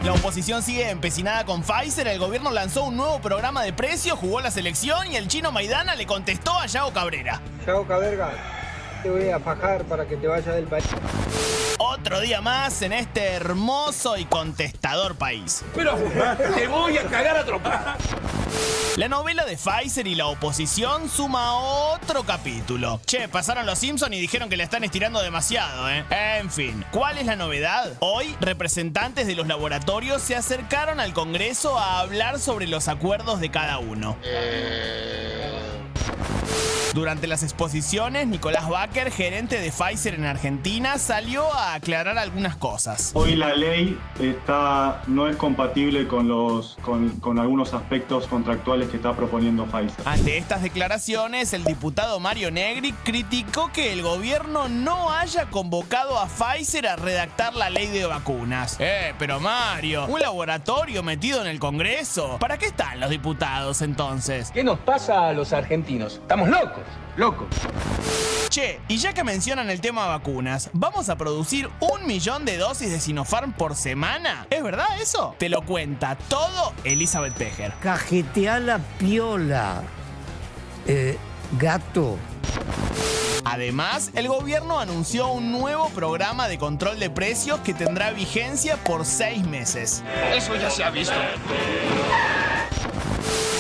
La oposición sigue empecinada con Pfizer. El gobierno lanzó un nuevo programa de precios, jugó la selección y el chino Maidana le contestó a Yago Cabrera. Yago Cabrera, te voy a fajar para que te vayas del país. Otro día más en este hermoso y contestador país. Pero te voy a cagar a trompadas. La novela de Pfizer y la oposición suma otro capítulo. Che, pasaron los Simpsons y dijeron que la están estirando demasiado, ¿eh? En fin, ¿cuál es la novedad? Hoy, representantes de los laboratorios se acercaron al Congreso a hablar sobre los acuerdos de cada uno. Durante las exposiciones, Nicolás Baker, gerente de Pfizer en Argentina, salió a aclarar algunas cosas. Hoy la ley no es compatible con algunos aspectos contractuales que está proponiendo Pfizer. Ante estas declaraciones, el diputado Mario Negri criticó que el gobierno no haya convocado a Pfizer a redactar la ley de vacunas. Pero Mario, un laboratorio metido en el Congreso. ¿Para qué están los diputados entonces? ¿Qué nos pasa a los argentinos? Estamos locos. Locos. Che, y ya que mencionan el tema vacunas, ¿vamos a producir 1 millón de dosis de Sinopharm por semana? ¿Es verdad eso? Te lo cuenta todo Elizabeth Pejer. Cajetea la piola, gato. Además, el gobierno anunció un nuevo programa de control de precios que tendrá vigencia por 6 meses. Eso ya se ha visto.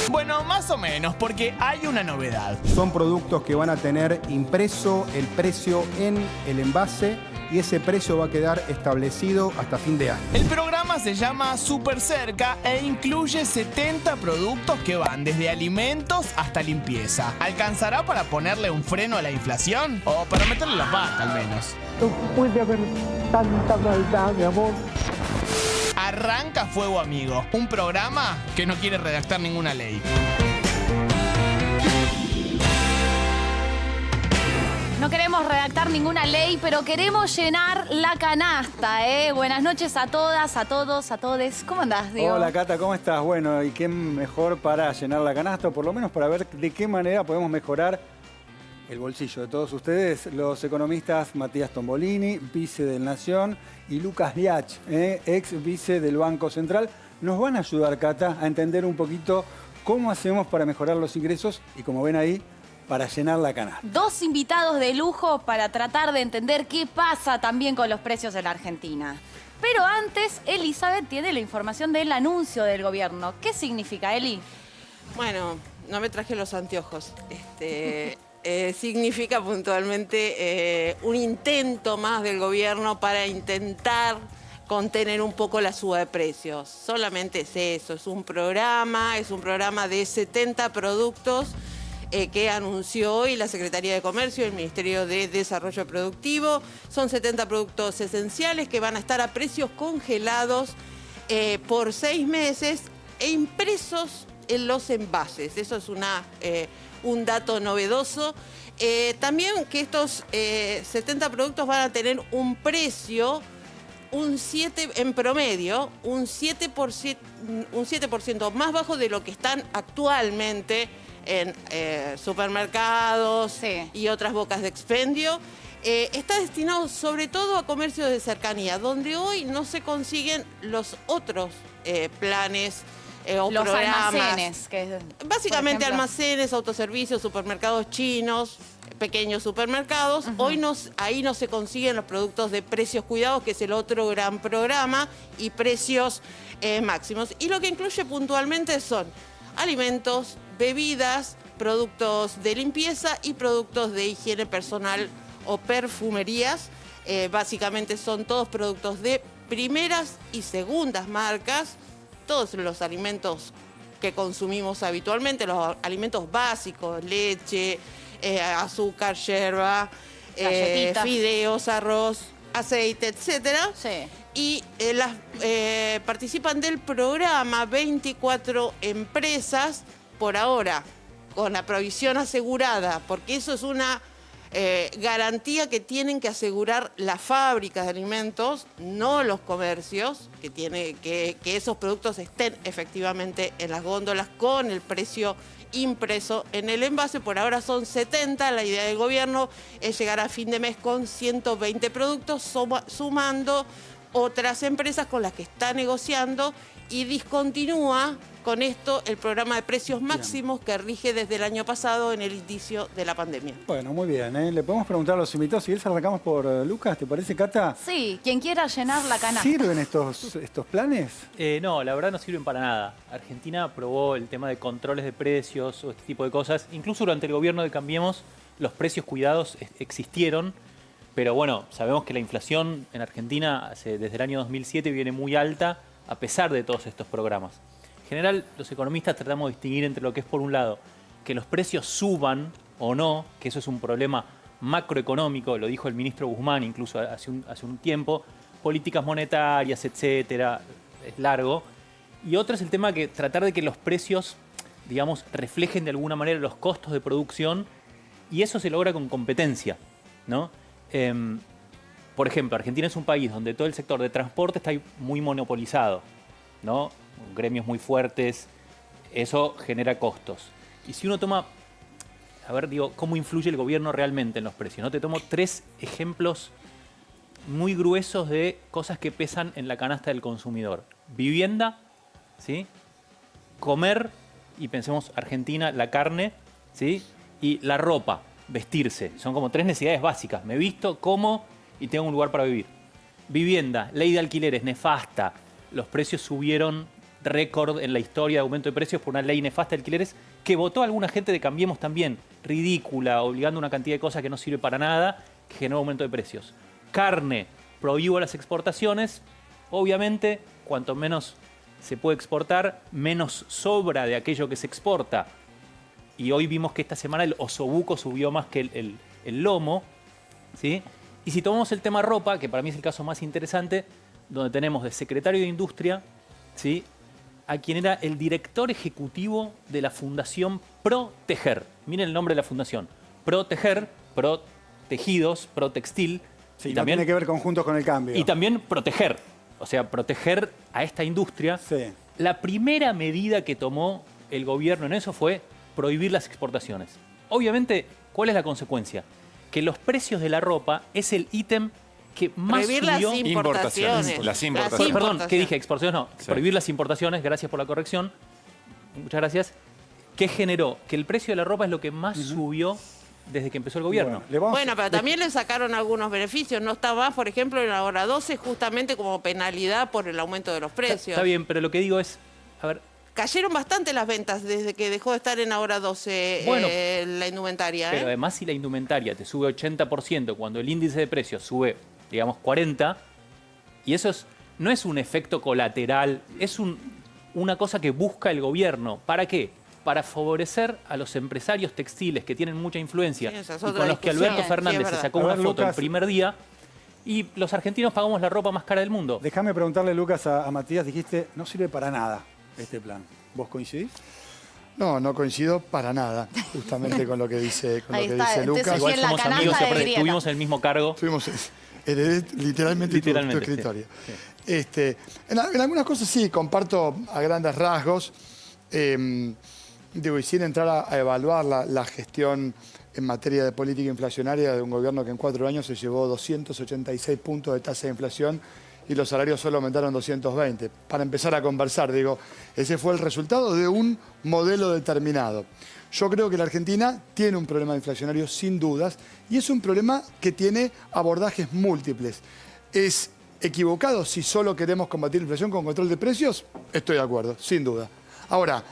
Bueno, más o menos, porque hay una novedad. Son productos que van a tener impreso el precio en el envase y ese precio va a quedar establecido hasta fin de año. El programa se llama Super Cerca e incluye 70 productos que van desde alimentos hasta limpieza. ¿Alcanzará para ponerle un freno a la inflación? O para meterle la pata, al menos. No puede haber tanta maldad, mi amor. Arranca Fuego Amigo, un programa que no quiere redactar ninguna ley. No queremos redactar ninguna ley, pero queremos llenar la canasta, ¿eh? Buenas noches a todas, a todos, a todes. ¿Cómo andás, Diego? Hola, Cata, ¿cómo estás? Bueno, y qué mejor para llenar la canasta, o por lo menos para ver de qué manera podemos mejorar el bolsillo de todos ustedes, los economistas Matías Tombolini, vice del Nación, y Lucas Liach, ex vice del Banco Central, nos van a ayudar, Cata, a entender un poquito cómo hacemos para mejorar los ingresos y, como ven ahí, para llenar la canasta. 2 invitados de lujo para tratar de entender qué pasa también con los precios en la Argentina. Pero antes, Elizabeth tiene la información del anuncio del gobierno. ¿Qué significa, Eli? Bueno, no me traje los anteojos. Significa puntualmente un intento más del gobierno para intentar contener un poco la suba de precios. Solamente es eso, es un programa de 70 productos que anunció hoy la Secretaría de Comercio y el Ministerio de Desarrollo Productivo. Son 70 productos esenciales que van a estar a precios congelados por 6 meses e impresos en los envases. Eso es un dato novedoso. También que estos 70 productos van a tener un precio, en promedio, un 7% más bajo de lo que están actualmente en supermercados y otras bocas de expendio. Está destinado sobre todo a comercios de cercanía, donde hoy no se consiguen los otros planes o los programas. almacenes. Básicamente almacenes, autoservicios, supermercados chinos, pequeños supermercados. Hoy ahí no se consiguen los productos de precios cuidados, que es el otro gran programa, y precios máximos. Y lo que incluye puntualmente son alimentos, bebidas, productos de limpieza y productos de higiene personal o perfumerías. Básicamente son todos productos de primeras y segundas marcas. Todos los alimentos que consumimos habitualmente, los alimentos básicos, leche, azúcar, yerba, fideos, arroz, aceite, etcétera. Sí. Y participan del programa 24 empresas por ahora, con la provisión asegurada, porque eso es una garantía que tienen que asegurar las fábricas de alimentos, no los comercios, que esos productos estén efectivamente en las góndolas con el precio impreso en el envase. Por ahora son 70. La idea del gobierno es llegar a fin de mes con 120 productos, sumando otras empresas con las que está negociando, y discontinúa con esto el programa de precios máximos que rige desde el año pasado en el inicio de la pandemia. Bueno, muy bien, ¿eh? Le podemos preguntar a los invitados. Si quieres arrancamos por Lucas, ¿te parece, Cata? Sí, quien quiera llenar la canasta. ¿Sirven estos planes? No, la verdad no sirven para nada. Argentina aprobó el tema de controles de precios o este tipo de cosas. Incluso durante el gobierno de Cambiemos, los precios cuidados existieron. Pero bueno, sabemos que la inflación en Argentina desde el año 2007 viene muy alta a pesar de todos estos programas. En general, los economistas tratamos de distinguir entre lo que es, por un lado, que los precios suban o no, que eso es un problema macroeconómico, lo dijo el ministro Guzmán incluso hace un tiempo, políticas monetarias, etcétera, es largo. Y otro es el tema que tratar de que los precios, digamos, reflejen de alguna manera los costos de producción, y eso se logra con competencia, ¿no? Por ejemplo, Argentina es un país donde todo el sector de transporte está muy monopolizado, ¿no? Gremios muy fuertes, eso genera costos. Y si uno toma, ¿cómo influye el gobierno realmente en los precios? ¿No? Te tomo 3 ejemplos muy gruesos de cosas que pesan en la canasta del consumidor. Vivienda, ¿sí? Comer, y pensemos Argentina, la carne, ¿sí? Y la ropa, vestirse. Son como 3 necesidades básicas. Me visto, como y tengo un lugar para vivir. Vivienda, ley de alquileres nefasta. Los precios subieron récord en la historia de aumento de precios por una ley nefasta de alquileres que votó alguna gente de Cambiemos también. Ridícula, obligando una cantidad de cosas que no sirve para nada, que generó aumento de precios. Carne, prohíbo las exportaciones. Obviamente, cuanto menos se puede exportar, menos sobra de aquello que se exporta. Y hoy vimos que esta semana el osobuco subió más que el lomo, ¿sí? Y si tomamos el tema ropa, que para mí es el caso más interesante, donde tenemos de secretario de Industria, ¿sí?, a quien era el director ejecutivo de la Fundación Proteger. Miren el nombre de la fundación. Proteger, pro tejidos, pro textil. Sí, y no también tiene que ver con Juntos con el Cambio. Y también proteger. O sea, proteger a esta industria. Sí. La primera medida que tomó el gobierno en eso fue prohibir las exportaciones. Obviamente, ¿cuál es la consecuencia? Que los precios de la ropa es el ítem que más prohibir subió. las importaciones. Las importaciones. Perdón, ¿qué dije? Exportaciones no. Sí. Prohibir las importaciones, gracias por la corrección. Muchas gracias. ¿Qué generó? Que el precio de la ropa es lo que más subió desde que empezó el gobierno. Bueno, pero también le sacaron algunos beneficios. No está más, por ejemplo, en la hora 12, justamente como penalidad por el aumento de los precios. Está bien, pero lo que digo es, a ver, cayeron bastante las ventas desde que dejó de estar en la hora 12 Bueno, la indumentaria. pero además si la indumentaria te sube 80% cuando el índice de precios sube, digamos, 40%, y eso no es un efecto colateral, es una cosa que busca el gobierno. ¿Para qué? Para favorecer a los empresarios textiles que tienen mucha influencia, Sí, esa es y otra con los que discusión. Alberto Sí, Fernández es se verdad. sacó A una ver, foto el Lucas. primer día, y los argentinos pagamos la ropa más cara del mundo. Déjame preguntarle, Lucas, a Matías. Dijiste, no sirve para nada este plan. ¿Vos coincidís? No, no coincido para nada, justamente con lo que dice, Ahí está, entonces Lucas. sí, en la somos canasta amigos y de aparte grieta. estuvimos en el mismo cargo. Heredé literalmente tu escritorio. Sí. En algunas cosas sí, comparto a grandes rasgos. Y sin entrar a evaluar la gestión en materia de política inflacionaria de un gobierno que en 4 años se llevó 286 puntos de tasa de inflación y los salarios solo aumentaron 220. Para empezar a conversar, ese fue el resultado de un modelo determinado. Yo creo que la Argentina tiene un problema inflacionario sin dudas y es un problema que tiene abordajes múltiples. ¿Es equivocado si solo queremos combatir la inflación con control de precios? Estoy de acuerdo, sin duda. Ahora,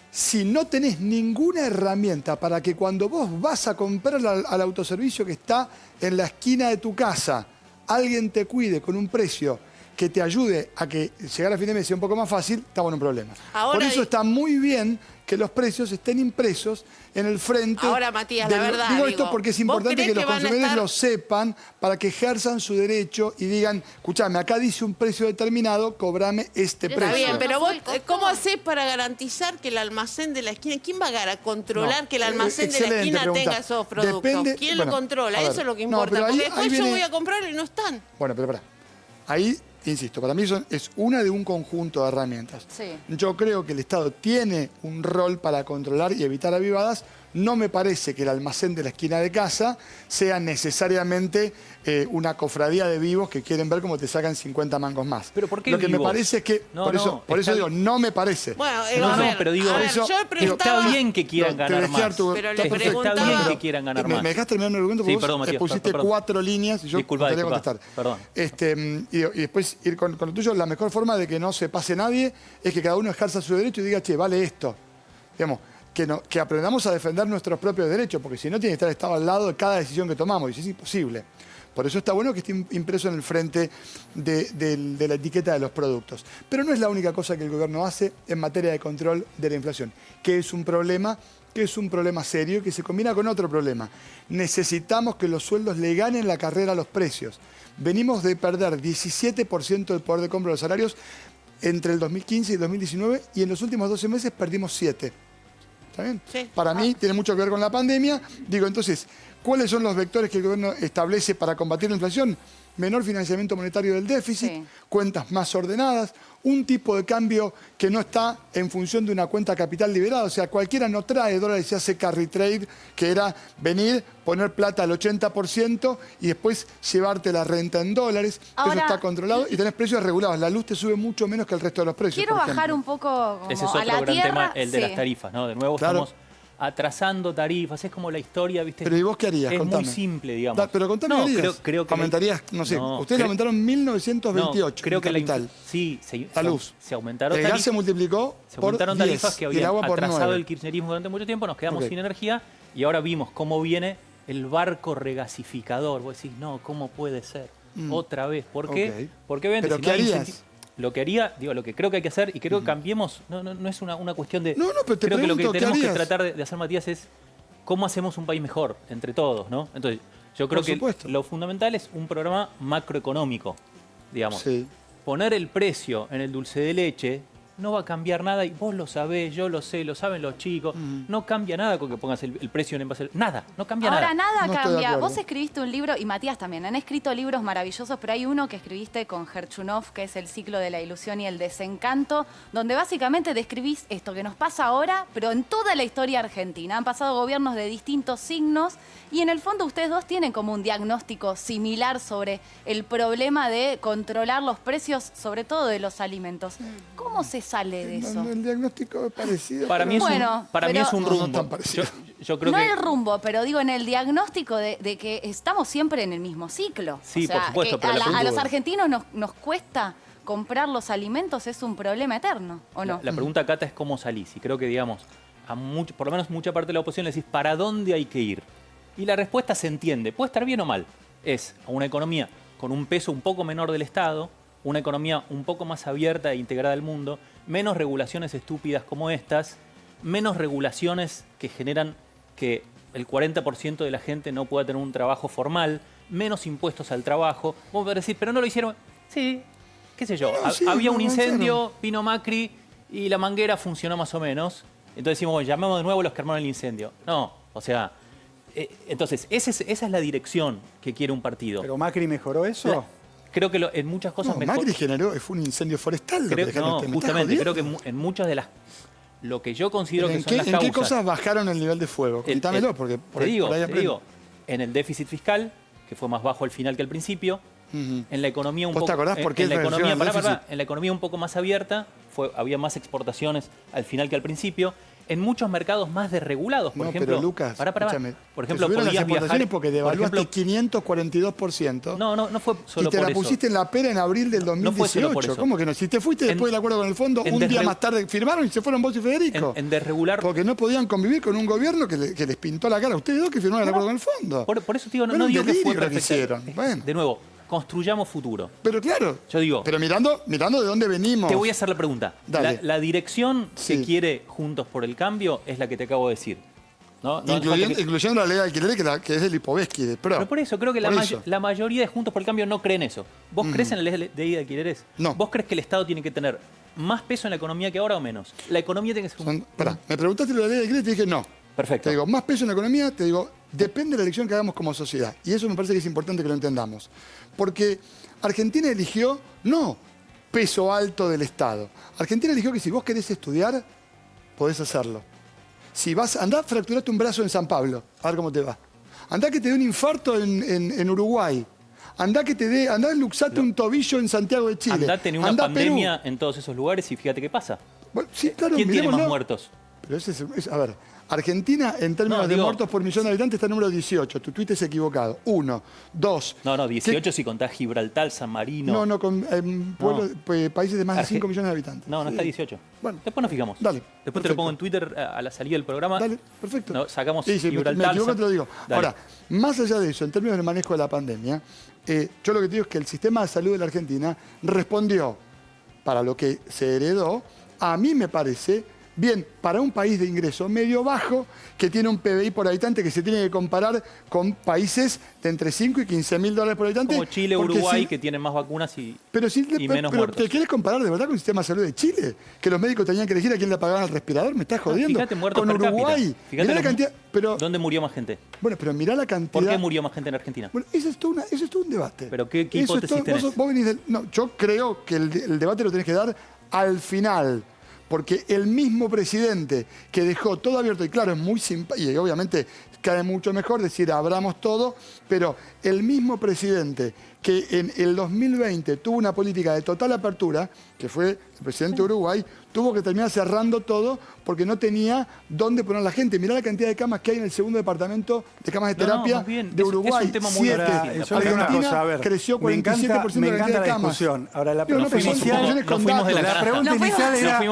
si no tenés ninguna herramienta para que cuando vos vas a comprar al autoservicio que está en la esquina de tu casa, alguien te cuide con un precio que te ayude a que llegar a fin de mes sea un poco más fácil, estamos en un problema. Ahora Por eso está muy bien que los precios estén impresos en el frente. Ahora, Matías, la verdad, Digo esto porque es ¿vos importante crees que los que van a consumidores estar- lo sepan para que ejerzan su derecho y digan, escuchame, acá dice un precio determinado, cobrame este Está precio. Está bien, pero ¿No vos, fue el costo? ¿cómo hacés para garantizar que el almacén de la esquina, quién va a controlar No, que el almacén de la excelente esquina pregunta. tenga esos productos? Depende- ¿Quién bueno, lo controla? a ver, Eso es lo que no, importa. pero ahí- Porque después ahí yo viene- voy a comprar y no están. Bueno, pero pará. Ahí insisto, para mí es una de un conjunto de herramientas. Sí. Yo creo que el Estado tiene un rol para controlar y evitar avivadas. No me parece que el almacén de la esquina de casa sea necesariamente una cofradía de vivos que quieren ver cómo te sacan 50 mangos más. ¿Pero por qué Lo que me vivos? parece es que, No, por eso digo, no me parece. Bueno, No, a ver, pero digo, a ver, yo está preguntaba... bien que quieran No, te ganar dejé más. dar tu- Pero está le perfecto. Está bien preguntaba- que quieran ganar ¿Me más. dejas terminar mi argumento? Sí, Porque perdón, vos Matías, pusiste perdón. 4 líneas y yo Disculpa, quería disculpa. contestar. Perdón. Y después ir con lo tuyo, la mejor forma de que no se pase nadie es que cada uno ejerza su derecho y diga, che, vale esto. Digamos, que aprendamos a defender nuestros propios derechos, porque si no tiene que estar el Estado al lado de cada decisión que tomamos, y es imposible. Por eso está bueno que esté impreso en el frente de la etiqueta de los productos. Pero no es la única cosa que el gobierno hace en materia de control de la inflación, que es un problema serio que se combina con otro problema. Necesitamos que los sueldos le ganen la carrera a los precios. Venimos de perder 17% del poder de compra de los salarios entre el 2015 y el 2019 y en los últimos 12 meses perdimos 7%. ¿Está bien? Sí. Para mí tiene mucho que ver con la pandemia. Digo, entonces, ¿cuáles son los vectores que el gobierno establece para combatir la inflación? Menor financiamiento monetario del déficit, Sí. cuentas más ordenadas, un tipo de cambio que no está en función de una cuenta capital liberada. O sea, cualquiera no trae dólares y se hace carry trade, que era venir, poner plata al 80% y después llevarte la renta en dólares. Ahora, eso está controlado y tenés precios regulados. La luz te sube mucho menos que el resto de los precios. Quiero por bajar ejemplo. un poco como Ese es a otro la gran tierra. tema, el de Sí. las tarifas, ¿no? De nuevo Claro. estamos atrasando tarifas, es como la historia, ¿viste? Pero ¿y vos qué harías? Es Contame. muy simple, digamos. Pero contame no, qué harías. creo que Aumentarías, no sé, No, ustedes creo- aumentaron 1928 creo en que capital. sí, La luz. se aumentaron El gas tarifas. se multiplicó Se por aumentaron 10 tarifas que y el habían agua por atrasado 9. el kirchnerismo durante mucho tiempo, nos quedamos Ok. sin energía y ahora vimos cómo viene el barco regasificador. Vos decís, no, ¿cómo puede ser? Otra vez. ¿Por qué? Ok. Porque obviamente ¿Pero si qué no hay harías? lo que haría, digo, lo que creo que hay que hacer, y creo que cambiemos, no es una cuestión de... No, pero te creo que lo que pregunto, ¿qué tenemos que harías? tratar de hacer, Matías, es cómo hacemos un país mejor entre todos, ¿no? Entonces, yo creo Por que supuesto. lo fundamental es un programa macroeconómico, digamos. Sí. Poner el precio en el dulce de leche no va a cambiar nada, y vos lo sabés, yo lo sé, lo saben los chicos. No cambia nada con que pongas el precio en envase. Nada, no cambia Ahora nada. nada No estoy de cambia. acuerdo. Vos escribiste un libro, y Matías también, han escrito libros maravillosos, pero hay uno que escribiste con Gerchunov, que es El ciclo de la ilusión y el desencanto, donde básicamente describís esto que nos pasa ahora, pero en toda la historia argentina. Han pasado gobiernos de distintos signos, y en el fondo ustedes dos tienen como un diagnóstico similar sobre el problema de controlar los precios, sobre todo de los alimentos. ¿Cómo se sale de eso? El diagnóstico es parecido. Para mí es Bueno, para mí pero- es un No, no rumbo. tan parecido. Yo creo No que el rumbo, pero digo en el diagnóstico de que estamos siempre en el mismo ciclo. Sí, O sea, por supuesto, que pero la a los duda. argentinos nos cuesta comprar los alimentos, es un problema eterno, ¿o no? la pregunta, Cata, es cómo salís. Y creo que, digamos, por lo menos mucha parte de la oposición le decís, ¿para dónde hay que ir? Y la respuesta se entiende, puede estar bien o mal. Es a una economía con un peso un poco menor del Estado, una economía un poco más abierta e integrada al mundo, menos regulaciones estúpidas como estas, menos regulaciones que generan que el 40% de la gente no pueda tener un trabajo formal, menos impuestos al trabajo. Vos podés decir, pero no lo hicieron. Sí, qué sé yo. No, sí, Había no un avanzaron. incendio, vino Macri y la manguera funcionó más o menos. Entonces decimos, bueno, llamemos de nuevo a los que armaron el incendio. No, o sea, entonces esa es la dirección que quiere un partido. ¿Pero Macri mejoró eso? Creo que en muchas cosas No, mejor. Macri fue un incendio forestal. Creo, lo que dejaron. no, ¿Me estás justamente, creo que jodiendo? en muchas de las... Lo que yo considero que ¿En son qué, las en causas... qué cosas bajaron el nivel de fuego? Contámelo, porque por te digo, por ahí te aprendo. digo, en el déficit fiscal, que fue más bajo al final que al principio, Ujú. en la economía un ¿Vos poco... te acordás por qué en la reducción economía, del déficit? en la economía un poco más abierta, había más exportaciones al final que al principio. En muchos mercados más desregulados, por No, ejemplo... pero Lucas, escúchame, por ejemplo, te subieron las podías exportaciones viajar... porque por devaluaste ejemplo, 542%. no fue solo y te por la eso. pusiste en la pera en abril del No fue solo 2018. por eso. ¿Cómo que no? Si te fuiste después del acuerdo con el fondo, en un día desregu- más tarde firmaron y se fueron vos y Federico. En desregular... Porque no podían convivir con un gobierno que les pintó la cara a ustedes dos que firmaron el acuerdo con el fondo. Por eso digo, Bueno, no un digo que fue delirio lo que perfecto. hicieron. Bueno. De nuevo, construyamos futuro. Pero claro. Yo digo... Pero mirando de dónde venimos. Te voy a hacer la pregunta. Dale. La dirección Sí. que quiere Juntos por el Cambio es la que te acabo de decir. ¿No? No hace Incluyendo, falta que- incluyendo la ley de alquileres que es del Lipovetsky, del PRO. Pero por eso, creo que Por eso. la mayoría de Juntos por el Cambio no creen eso. ¿Vos crees en la ley de alquileres? No. ¿Vos crees que el Estado tiene que tener más peso en la economía que ahora o menos? La economía tiene que ser Pará, me preguntaste lo de la ley de alquileres y te dije no. Perfecto. Te digo, más peso en la economía, te digo, depende de la elección que hagamos como sociedad. Y eso me parece que es importante que lo entendamos. Porque Argentina eligió, no peso alto del Estado. Argentina eligió que si vos querés estudiar, podés hacerlo. Si vas, andá, fracturate un brazo en San Pablo, a ver cómo te va. Andá que te dé un infarto en Uruguay. Andá luxate un tobillo en Santiago de Chile. Andá tener una pandemia en todos esos lugares y fíjate qué pasa. Bueno, sí, claro, ¿Quién tiene más mirémoslo. muertos? Pero a ver, Argentina en términos de muertos por millón de habitantes está en número 18. Tu tuit es equivocado. 1, 2. No, 18 si contás Gibraltar, San Marino. No, con países de más de 5 millones de habitantes. No está 18. Bueno, después nos fijamos. Dale. Después perfecto. te lo pongo en Twitter a la salida del programa. Dale, perfecto. No, sacamos sí, Gibraltar. Me equivoco, te lo digo. Dale. Ahora, más allá de eso, en términos del manejo de la pandemia, yo lo que te digo es que el sistema de salud de la Argentina respondió para lo que se heredó, a mí me parece, bien, para un país de ingreso medio bajo, que tiene un PBI por habitante que se tiene que comparar con países de entre 5 y 15 mil dólares por habitante. Como Chile, Uruguay, que tienen más vacunas y menos muertos. ¿Te quieres comparar de verdad con el sistema de salud de Chile? Que los médicos tenían que elegir a quién le pagaban el respirador. ¿Me estás jodiendo? Fíjate, muertos con per cápita. Uruguay. Fíjate Mirá la cantidad, ¿dónde murió más gente? Bueno, pero mirá la cantidad. ¿Por qué murió más gente en Argentina? Bueno, eso es todo un debate. ¿Pero qué hipótesis tenés? Vos venís no, yo creo que el debate lo tenés que dar al final. Porque el mismo presidente que dejó todo abierto, y claro, es muy simpático, y obviamente cae mucho mejor decir abramos todo, pero el mismo presidente que en el 2020 tuvo una política de total apertura, que fue el presidente de Uruguay, tuvo que terminar cerrando todo porque no tenía dónde poner a la gente. Mirá la cantidad de camas que hay en el segundo departamento de camas de terapia de Uruguay. Es un tema muy 7. Argentina creció 47% me de la encanta cantidad de la camas. discusión. Ahora, la Nos fuimos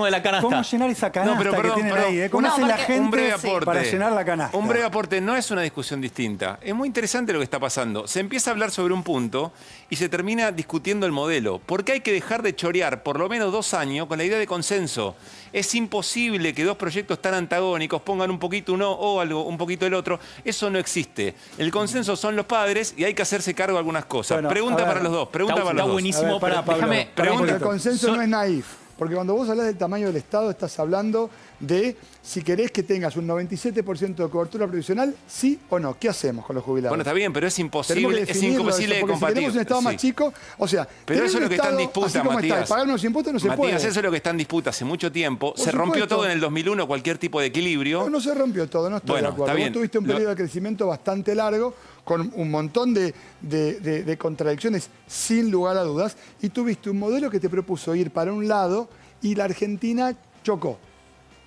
de la canasta. ¿cómo llenar esa canasta que tienen ahí? ¿Cómo hace la gente para llenar la canasta? Un breve aporte, no es una discusión distinta. Es muy interesante lo que está pasando. Se empieza a hablar sobre un punto y se termina discutiendo el modelo. ¿Por qué hay que dejar de chorear por lo menos 2 años con la idea de consenso? Es imposible que 2 proyectos tan antagónicos pongan un poquito uno o algo, un poquito el otro. Eso no existe. El consenso son los padres y hay que hacerse cargo de algunas cosas. Bueno, pregunta para los dos. Pregunta para los dos. buenísimo, pero déjame. Porque el consenso no es naif. Porque cuando vos hablas del tamaño del Estado, estás hablando de si querés que tengas un 97% de cobertura previsional, sí o no. ¿Qué hacemos con los jubilados? Bueno, está bien, pero es imposible de compartir. Si tenemos un Estado más chico, o sea... Pero eso es lo que está en disputa, Matías. Pagar unos impuestos no se puede. Matías, eso es lo que está en disputa hace mucho tiempo. Se rompió todo en el 2001, cualquier tipo de equilibrio. No se rompió todo, no estoy de acuerdo. Está bien. Vos tuviste un periodo de crecimiento bastante largo, con un montón de contradicciones, sin lugar a dudas, y tuviste un modelo que te propuso ir para un lado y la Argentina chocó.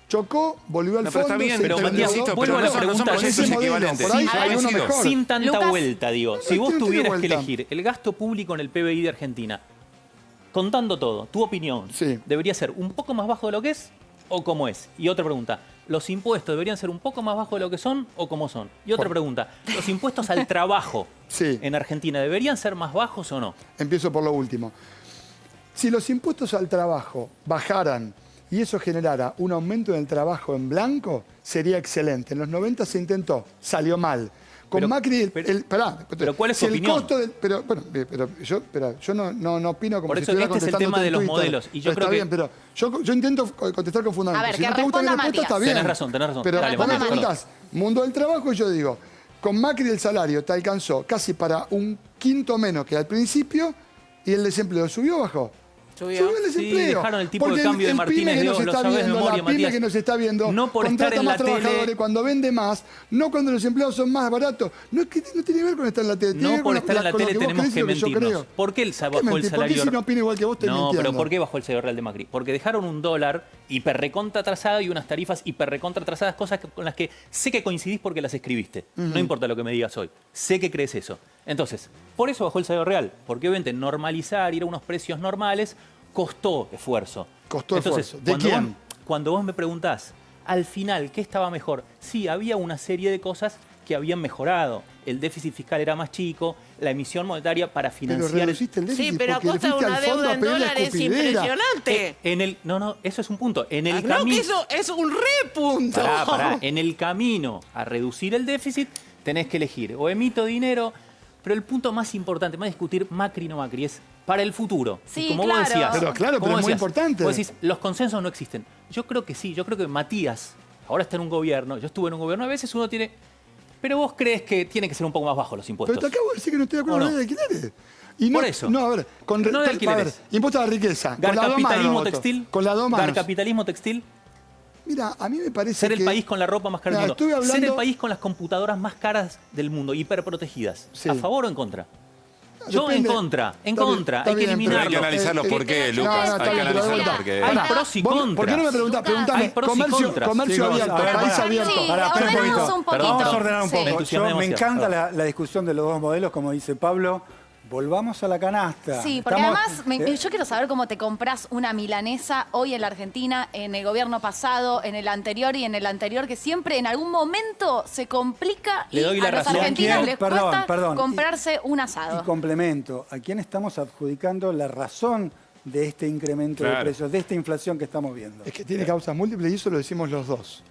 Chocó, volvió al fondo. Pero está bien, pero Matías, vuelvo a la pregunta. Sin tanta vuelta, digo. Si vos tuvieras que elegir el gasto público en el PBI de Argentina, contando todo, tu opinión, ¿debería ser un poco más bajo de lo que es o como es? Y otra pregunta, ¿los impuestos deberían ser un poco más bajos de lo que son o como son? Y otra pregunta, ¿los impuestos al trabajo en Argentina deberían ser más bajos o no? Empiezo por lo último. Si los impuestos al trabajo bajaran y eso generara un aumento en el trabajo en blanco, sería excelente. En los 90 se intentó, salió mal. Con Macri, pero ¿cuál es tu opinión? Yo no opino como por si eso estuviera este es el tema de los Twitter. modelos. Y yo creo está bien, pero yo intento contestar con fundamento. A ver, si que no te gusta mi responda respuesta, está Matías. bien. Tenés razón. Pero Dale, vos me Matías, preguntás, mundo del trabajo, y yo digo, con Macri el salario te alcanzó casi para un quinto menos que al principio y el desempleo subió o bajó. Subió el desempleo. Sí, dejaron el tipo porque de cambio de Martínez de Oz, lo sabés de memoria, la pyme Matías. que nos está viendo, no por estar contrata en más la trabajadores tele, cuando vende más, no cuando los empleados son más baratos. No tiene que ver con estar en la tele. No por estar en la tele tenemos que mentirnos. ¿Por qué bajó el salario? ¿Por qué si no opina igual que vos te No, mintiendo? pero ¿por qué bajó el salario real de Macri? Porque dejaron un dólar hiperrecontra atrasado y unas tarifas hiperrecontra atrasadas, cosas con las que sé que coincidís porque las escribiste. No importa lo que me digas hoy. Sé que crees eso. Entonces, por eso bajó el salario real. Porque obviamente normalizar, ir a unos precios normales, costó esfuerzo. Entonces, ¿de quién? Cuando vos me preguntás, al final, ¿qué estaba mejor? Sí, había una serie de cosas que habían mejorado. El déficit fiscal era más chico, la emisión monetaria para financiar... Pero reduciste el déficit, sí, pero a porque costa le de fuiste una al fondo deuda a en pedir la dólares escupidera. impresionante. No, eso es un punto. En el No, camino... que eso es un repunto. Pará. En el camino a reducir el déficit tenés que elegir o emito dinero, pero el punto más importante, más discutir Macri no Macri, es para el futuro. Sí, como claro. vos decías. Pero claro, pero es muy importante. Vos decís, los consensos no existen. Yo creo que sí, yo creo que Matías ahora está en un gobierno, yo estuve en un gobierno, a veces uno tiene... Pero vos crees que tiene que ser un poco más bajo los impuestos. Pero te acabo de decir que no estoy de acuerdo con la ley de alquileres. Y no, por eso. No, a ver, no de alquileres. Impuesto a la riqueza. Garcapitalismo textil. Con las dos manos. Garcapitalismo textil. Mira, a mí me parece Ser que... el país con la ropa más cara del mundo. estuve hablando... Ser el país con las computadoras más caras del mundo, hiperprotegidas. Sí. ¿A favor o en contra? Yo Depende. en contra. Está Hay que bien, eliminarlo. Pero hay que analizar los porqués, Lucas. está Hay que bien, pero analizar los vuelta. porqués. Hay pros y contras. ¿Por qué no me preguntás? Preguntame, Hay pros y contras. comercio Chicos, abierto, a ver, país pará. abierto. Sí, Pará, espera un ordenemos poquito. un poquito. Vamos a ordenar un Sí. poco. entusiasma Me demasiado. encanta la discusión de los dos modelos, como dice Pablo. Volvamos a la canasta. Sí, porque Estamos- además yo quiero saber cómo te compras una milanesa hoy en la Argentina, en el gobierno pasado, en el anterior y en el anterior, que siempre en algún momento se complica Le y doy a la los razón. argentinos ¿Quién? les Perdón, cuesta perdón. comprarse un Y asado. complemento, ¿a quién estamos adjudicando la razón de este incremento de Claro. precios, de esta inflación que estamos viendo? Es que tiene causas múltiples y eso lo decimos los dos.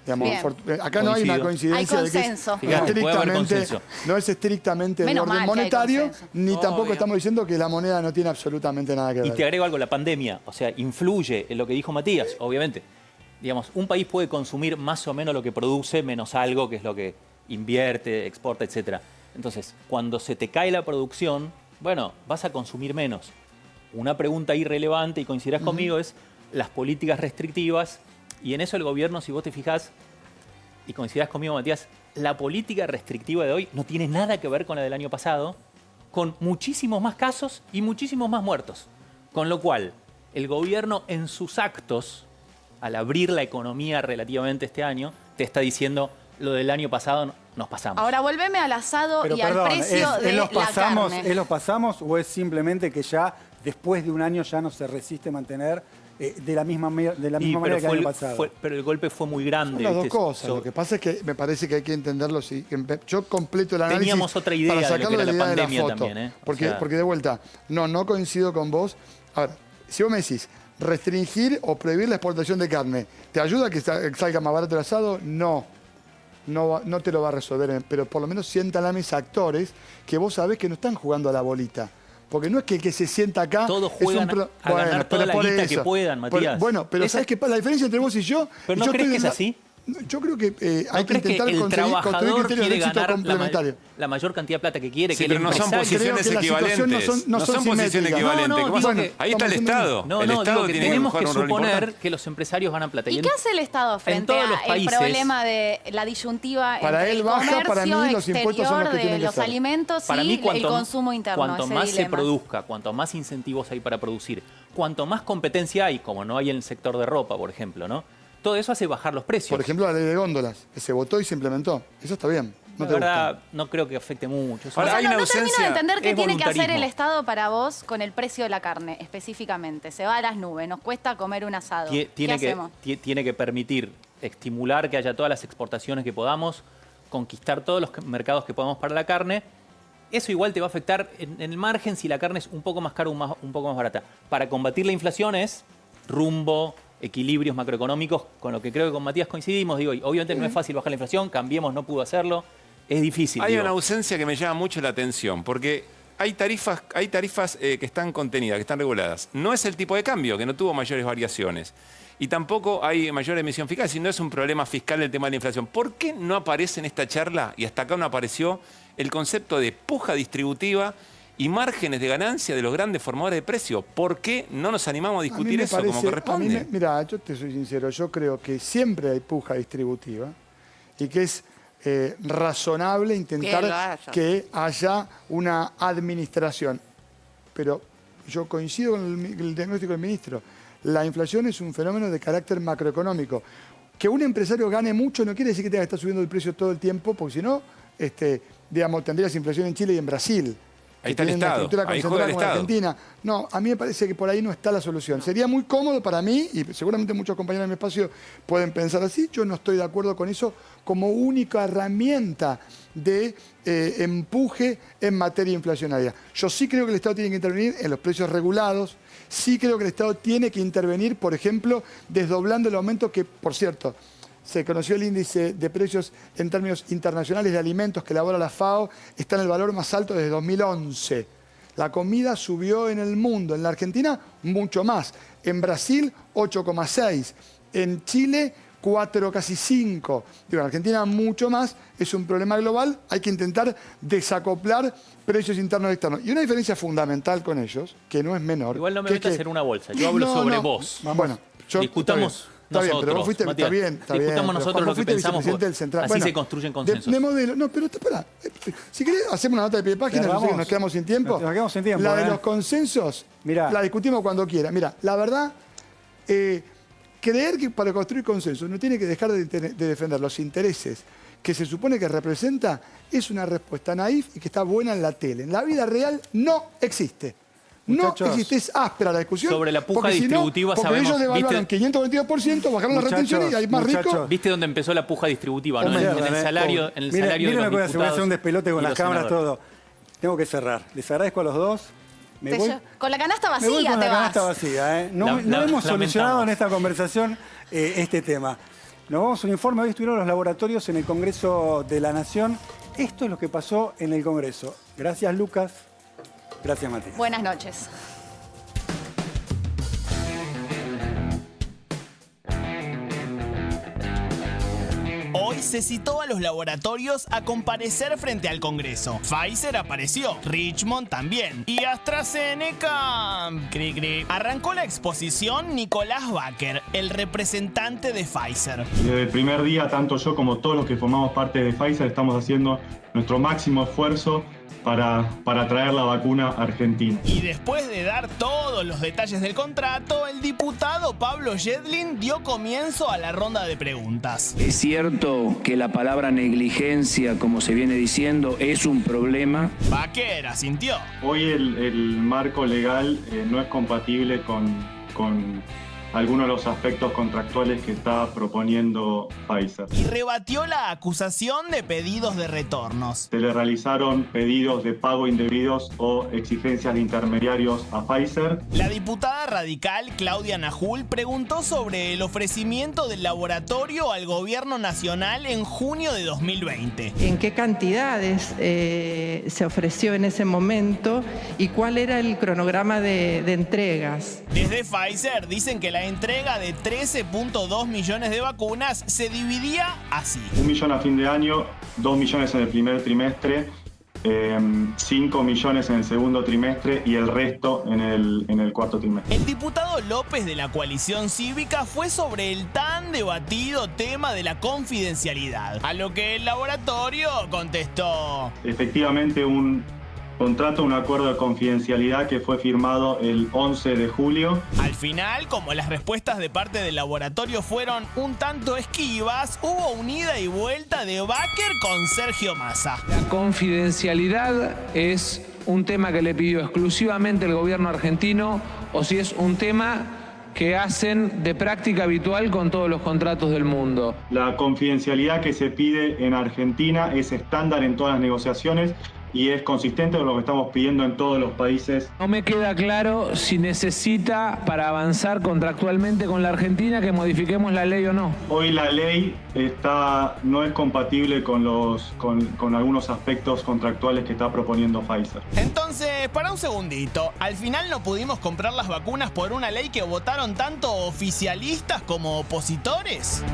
Digamos, Bien. acá no hay una Coincido. coincidencia Hay de que consenso. Fíjate, puede haber consenso. no es estrictamente de Menos orden mal que hay monetario, consenso. ni tampoco Obvio. estamos diciendo que la moneda no tiene absolutamente nada que ver. Y te agrego algo, la pandemia, o sea, influye en lo que dijo Matías, obviamente. Digamos, un país puede consumir más o menos lo que produce, menos algo, que es lo que invierte, exporta, etc. Entonces, cuando se te cae la producción, bueno, vas a consumir menos. Una pregunta irrelevante, y coincidirás conmigo, es las políticas restrictivas. Y en eso el gobierno, si vos te fijás, y coincidirás conmigo, Matías, la política restrictiva de hoy no tiene nada que ver con la del año pasado, con muchísimos más casos y muchísimos más muertos. Con lo cual, el gobierno en sus actos, al abrir la economía relativamente este año, te está diciendo lo del año pasado nos pasamos. Ahora volveme al asado Pero y perdón, al precio de los la pasamos, carne. ¿es los pasamos o es simplemente que ya después de un año ya no se resiste mantener de la misma manera que el año pasado? Pero el golpe fue muy grande. Son las dos ¿viste? cosas. Lo que pasa es que me parece que hay que entenderlo. Yo completo el análisis Teníamos otra idea para de lo que sacarlo era de la la idea de la pandemia foto. también, ¿eh? O Porque, sea- porque de vuelta, no coincido con vos. A ver, si vos me decís restringir o prohibir la exportación de carne, ¿te ayuda a que salga más barato el asado? No te lo va a resolver, pero por lo menos sientan a mis actores que vos sabés que no están jugando a la bolita. Porque no es que el que se sienta acá... Todos es un juegan a ganar toda la por guita que puedan, Matías. Pero Esa- ¿sabés qué pasa? La diferencia entre vos y yo... ¿Pero no yo crees estoy que es de así? Yo creo que hay ¿No que crees que intentar el construir trabajador criterios de quiere éxito ganar complementarios. la mayor cantidad de plata que quiere? Sí, que pero el no son empresario- posiciones Creo que la situación equivalentes. no son posiciones simétricas. equivalentes. No, ¿Qué pasa? digo que Ahí está el estamos Estado. No, el no, Estado digo que tiene que tenemos jugar que un rol suponer importante. que los empresarios ganan plata. ¿Y qué hace el Estado frente todos los al países- problema de la disyuntiva Para entre él el baja, comercio para mí los impuestos son los exterior que tienen de que los ser. alimentos Para y mí, el consumo interno? cuanto ese más se dilema. produzca, cuanto más incentivos hay para producir, cuanto más competencia hay, como no hay en el sector de ropa, por ejemplo, ¿no? Todo eso hace bajar los precios. Por ejemplo, la ley de góndolas, que se votó y se implementó. Eso está bien. No la te verdad, gusta. no creo que afecte mucho. Ahora, hay no, una no termino de ausencia- entender qué es tiene que hacer el voluntarismo. Estado para vos con el precio de la carne, específicamente. Se va a las nubes, nos cuesta comer un asado. ¿Qué hacemos? Tiene que permitir estimular que haya todas las exportaciones que podamos, conquistar todos los mercados que podamos para la carne. Eso igual te va a afectar en el margen si la carne es un poco más cara o un poco más barata. Para combatir la inflación es rumbo, equilibrios macroeconómicos, con lo que creo que con Matías coincidimos. Digo, y obviamente no es fácil bajar la inflación, Cambiemos no pudo hacerlo, es difícil. Hay digo. una ausencia que me llama mucho la atención, porque hay tarifas que están contenidas, que están reguladas. No es el tipo de cambio, que no tuvo mayores variaciones. Y tampoco hay mayor emisión fiscal, sino es un problema fiscal el tema de la inflación. ¿Por qué no aparece en esta charla, y hasta acá no apareció, el concepto de puja distributiva y márgenes de ganancia de los grandes formadores de precios? ¿Por qué no nos animamos a discutir eso como corresponde? Mira, yo te soy sincero, yo creo que siempre hay puja distributiva y que es razonable intentar que haya una administración. Pero yo coincido con el diagnóstico del ministro. La inflación es un fenómeno de carácter macroeconómico. Que un empresario gane mucho no quiere decir que tenga que estar subiendo el precio todo el tiempo, porque si no, digamos, tendrías inflación en Chile y en Brasil. Ahí está el Estado, ahí juega el Estado. Argentina. No, a mí me parece que por ahí no está la solución. Sería muy cómodo para mí, y seguramente muchos compañeros de mi espacio pueden pensar así, yo no estoy de acuerdo con eso como única herramienta de empuje en materia inflacionaria. Yo sí creo que el Estado tiene que intervenir en los precios regulados, sí creo que el Estado tiene que intervenir, por ejemplo, desdoblando el aumento que, por cierto, se conoció el índice de precios en términos internacionales de alimentos que elabora la FAO, está en el valor más alto desde 2011. La comida subió en el mundo, en la Argentina mucho más, en Brasil 8,6, en Chile 4, casi 5. Digo, en Argentina mucho más, es un problema global, hay que intentar desacoplar precios internos y externos. Y una diferencia fundamental con ellos, que no es menor... Igual no me que metas en una bolsa, yo hablo sobre vos. Bueno, discutamos Está bien, nosotros, pero vos fuiste, Matías. está bien, Discutamos nosotros lo que pensamos, del Central. así Bueno, se construyen consensos. De modelo, no, pero espera. Si querés, hacemos una nota de pie de página, no sé que nos quedamos sin tiempo. Nos quedamos sin tiempo. La de los consensos, mirá, la discutimos cuando quiera. Mira, la verdad, creer que para construir consensos uno tiene que dejar de defender los intereses que se supone que representa es una respuesta naif y que está buena en la tele. En la vida real no existe. Muchachos, no existe, es áspera la discusión. Sobre la puja porque distributiva porque sabemos... ellos devaluaron 522%, bajaron la retención y hay más ricos. ¿Viste dónde empezó la puja distributiva? ¿No? En el salario, en el Mira, salario de los lo que voy a hacer, voy a hacer un despelote con y las los cámaras, senadores. todo. Tengo que cerrar. Les agradezco a los dos. Me voy, Con la canasta me voy vacía con te la canasta vas. vacía. No hemos solucionado en esta conversación este tema. Nos vamos a un informe. Hoy estuvieron los laboratorios en el Congreso de la Nación. Esto es lo que pasó en el Congreso. Gracias, Lucas. Gracias, Matías. Buenas noches. Hoy se citó a los laboratorios a comparecer frente al Congreso. Pfizer apareció, Richmond también, y AstraZeneca... Cri, cri. Arrancó la exposición Nicolás Baker, el representante de Pfizer. Desde el primer día, tanto yo como todos los que formamos parte de Pfizer estamos haciendo nuestro máximo esfuerzo para traer la vacuna a Argentina. Y después de dar todos los detalles del contrato, el diputado Pablo Yedlin dio comienzo a la ronda de preguntas. ¿Es cierto que la palabra negligencia, como se viene diciendo, es un problema? Baker asintió. Hoy el marco legal no es compatible con algunos de los aspectos contractuales que está proponiendo Pfizer. Y rebatió la acusación de pedidos de retornos. Se le realizaron pedidos de pago indebidos o exigencias de intermediarios a Pfizer. La diputada radical Claudia Najul preguntó sobre el ofrecimiento del laboratorio al gobierno nacional en junio de 2020. ¿En qué cantidades se ofreció en ese momento y cuál era el cronograma de entregas? Desde Pfizer dicen que la entrega de 13.2 millones de vacunas se dividía así. 1 millón a fin de año, 2 millones en el primer trimestre, 5 millones en el segundo trimestre y el resto en el cuarto trimestre. El diputado López de la coalición cívica fue sobre el tan debatido tema de la confidencialidad, a lo que el laboratorio contestó. Efectivamente, un contrato, un acuerdo de confidencialidad que fue firmado el 11 de julio. Al final, como las respuestas de parte del laboratorio fueron un tanto esquivas, hubo una ida y vuelta de Baker con Sergio Massa. La confidencialidad es un tema que le pidió exclusivamente el gobierno argentino o si es un tema que hacen de práctica habitual con todos los contratos del mundo. La confidencialidad que se pide en Argentina es estándar en todas las negociaciones y es consistente con lo que estamos pidiendo en todos los países. No me queda claro si necesita para avanzar contractualmente con la Argentina que modifiquemos la ley o no. Hoy la ley no es compatible con algunos aspectos contractuales que está proponiendo Pfizer. Entonces, para un segundito, ¿al final no pudimos comprar las vacunas por una ley que votaron tanto oficialistas como opositores?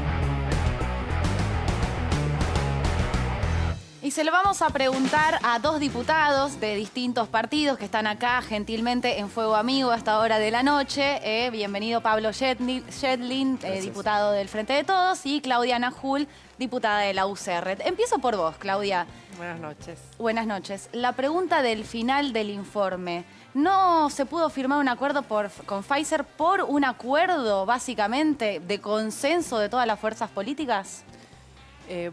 Y se lo vamos a preguntar a dos diputados de distintos partidos que están acá gentilmente en Fuego Amigo a esta hora de la noche. Bienvenido Pablo Yedlin, diputado del Frente de Todos, y Claudia Najul, diputada de la UCR. Empiezo por vos, Claudia. Buenas noches. Buenas noches. La pregunta del final del informe. ¿No se pudo firmar un acuerdo con Pfizer por un acuerdo, básicamente, de consenso de todas las fuerzas políticas?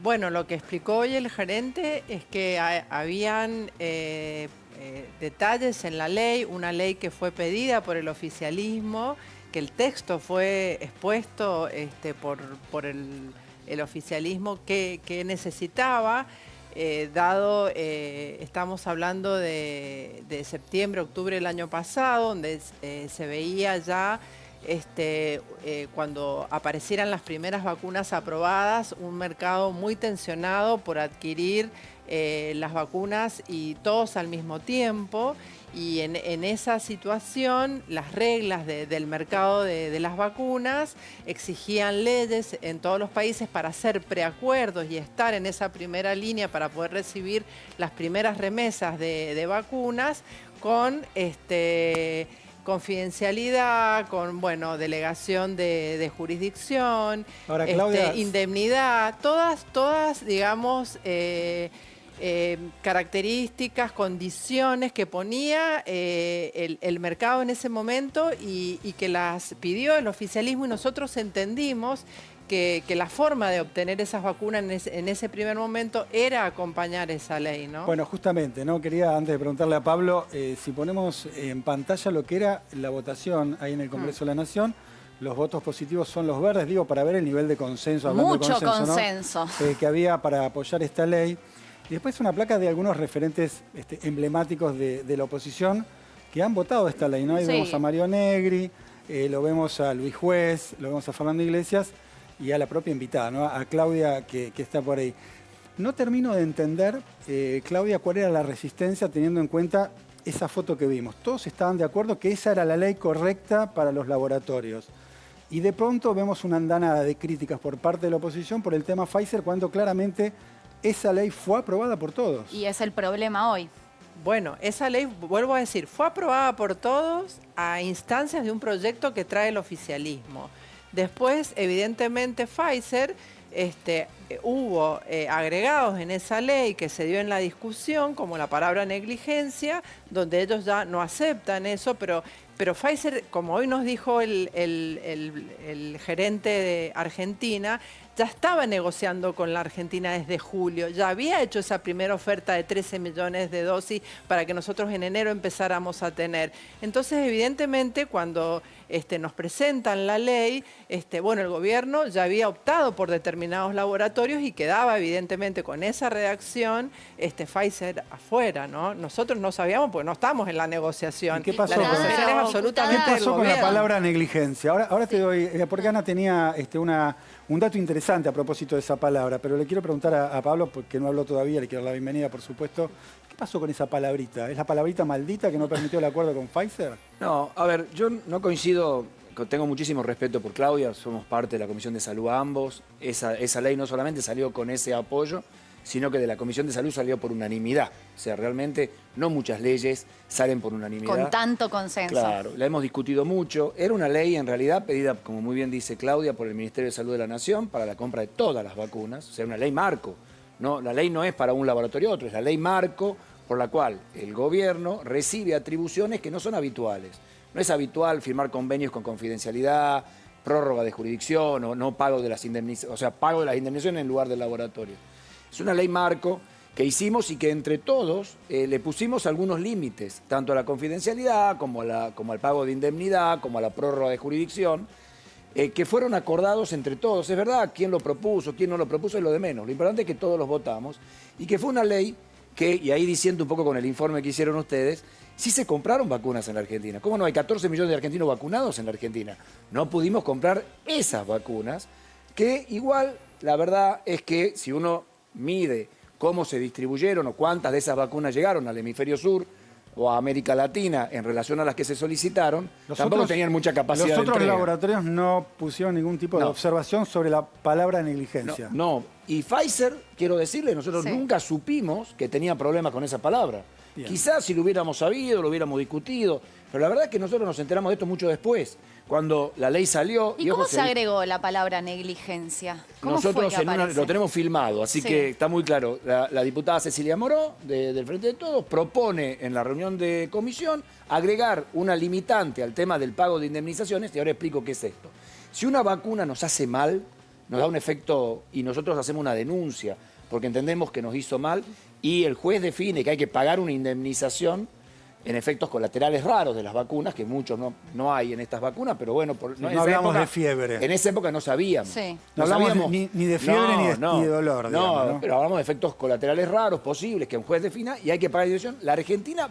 Bueno, lo que explicó hoy el gerente es que habían detalles en la ley, una ley que fue pedida por el oficialismo, que el texto fue expuesto por el oficialismo que necesitaba, dado, estamos hablando de septiembre, octubre del año pasado, donde se veía ya cuando aparecieran las primeras vacunas aprobadas, un mercado muy tensionado por adquirir las vacunas y todos al mismo tiempo. Y en esa situación, las reglas del mercado de las vacunas exigían leyes en todos los países para hacer preacuerdos y estar en esa primera línea para poder recibir las primeras remesas de vacunas con confidencialidad, con delegación de jurisdicción, Ahora, Claudia, indemnidad, todas digamos, características, condiciones que ponía el mercado en ese momento y que las pidió el oficialismo, y nosotros entendimos que la forma de obtener esas vacunas en ese primer momento era acompañar esa ley, ¿no? Bueno, justamente, ¿no? Quería, antes de preguntarle a Pablo, si ponemos en pantalla lo que era la votación ahí en el Congreso de la Nación. Los votos positivos son los verdes, digo, para ver el nivel de consenso, hablando Mucho de consenso, consenso. ¿no? Que había para apoyar esta ley. Y después una placa de algunos referentes emblemáticos de la oposición que han votado esta ley, ¿no? Ahí Sí. vemos a Mario Negri, lo vemos a Luis Juez, lo vemos a Fernando Iglesias y a la propia invitada, ¿no? A Claudia, que está por ahí. No termino de entender, Claudia, cuál era la resistencia teniendo en cuenta esa foto que vimos. Todos estaban de acuerdo que esa era la ley correcta para los laboratorios. Y de pronto vemos una andanada de críticas por parte de la oposición por el tema Pfizer, cuando claramente esa ley fue aprobada por todos. Y es el problema hoy. Bueno, esa ley, vuelvo a decir, fue aprobada por todos a instancias de un proyecto que trae el oficialismo. Después, evidentemente, Pfizer, hubo agregados en esa ley que se dio en la discusión, como la palabra negligencia, donde ellos ya no aceptan eso, pero Pfizer, como hoy nos dijo el gerente de Argentina, ya estaba negociando con la Argentina desde julio, ya había hecho esa primera oferta de 13 millones de dosis para que nosotros en enero empezáramos a tener. Entonces, evidentemente, cuando nos presentan la ley, el gobierno ya había optado por determinados laboratorios y quedaba evidentemente con esa redacción Pfizer afuera, ¿no? Nosotros no sabíamos porque no estamos en la negociación. ¿Y qué pasó La negociación es absolutamente ¿Qué pasó del con la gobierno. palabra negligencia? Ahora te doy, porque Ana tenía un dato interesante a propósito de esa palabra, pero le quiero preguntar a Pablo, porque no habló todavía, le quiero dar la bienvenida, por supuesto. ¿Qué pasó con esa palabrita? ¿Es la palabrita maldita que no permitió el acuerdo con Pfizer? No, a ver, yo no coincido, tengo muchísimo respeto por Claudia, somos parte de la Comisión de Salud ambos. Esa ley no solamente salió con ese apoyo, sino que de la Comisión de Salud salió por unanimidad. O sea, realmente no muchas leyes salen por unanimidad. Con tanto consenso. Claro, la hemos discutido mucho. Era una ley en realidad pedida, como muy bien dice Claudia, por el Ministerio de Salud de la Nación para la compra de todas las vacunas. O sea, una ley marco. No, la ley no es para un laboratorio u otro, es la ley marco por la cual el gobierno recibe atribuciones que no son habituales. No es habitual firmar convenios con confidencialidad, prórroga de jurisdicción o no pago de las indemnizaciones, o sea, pago de las indemnizaciones en lugar del laboratorio. Es una ley marco que hicimos y que entre todos le pusimos algunos límites, tanto a la confidencialidad como al pago de indemnidad, como a la prórroga de jurisdicción, que fueron acordados entre todos. Es verdad, quién lo propuso, quién no lo propuso es lo de menos. Lo importante es que todos los votamos y que fue una ley que, y ahí diciendo un poco con el informe que hicieron ustedes, sí se compraron vacunas en la Argentina. ¿Cómo no? Hay 14 millones de argentinos vacunados en la Argentina. No pudimos comprar esas vacunas, que igual la verdad es que si uno mide cómo se distribuyeron o cuántas de esas vacunas llegaron al hemisferio sur o a América Latina en relación a las que se solicitaron, tampoco tenían mucha capacidad de Los otros entrega. laboratorios no pusieron ningún tipo de observación sobre la palabra negligencia. No. Y Pfizer, quiero decirle, nosotros Sí. nunca supimos que tenía problemas con esa palabra. Bien. Quizás si lo hubiéramos sabido, lo hubiéramos discutido, pero la verdad es que nosotros nos enteramos de esto mucho después, cuando la ley salió. ¿Y cómo ojo, se agregó la palabra negligencia? ¿Cómo nosotros fue que aparece? lo tenemos filmado, así Sí. que está muy claro. La diputada Cecilia Moró, del Frente de Todos, propone en la reunión de comisión agregar una limitante al tema del pago de indemnizaciones, y ahora explico qué es esto. Si una vacuna nos hace mal, nos da un efecto y nosotros hacemos una denuncia porque entendemos que nos hizo mal y el juez define que hay que pagar una indemnización en efectos colaterales raros de las vacunas, que muchos no hay en estas vacunas, pero bueno, No hablamos de fiebre. En esa época no sabíamos. Sí. No hablamos sabíamos. ni de fiebre ni de dolor. digamos, ¿no? Pero hablamos de efectos colaterales raros posibles que un juez defina y hay que pagar indemnización. La Argentina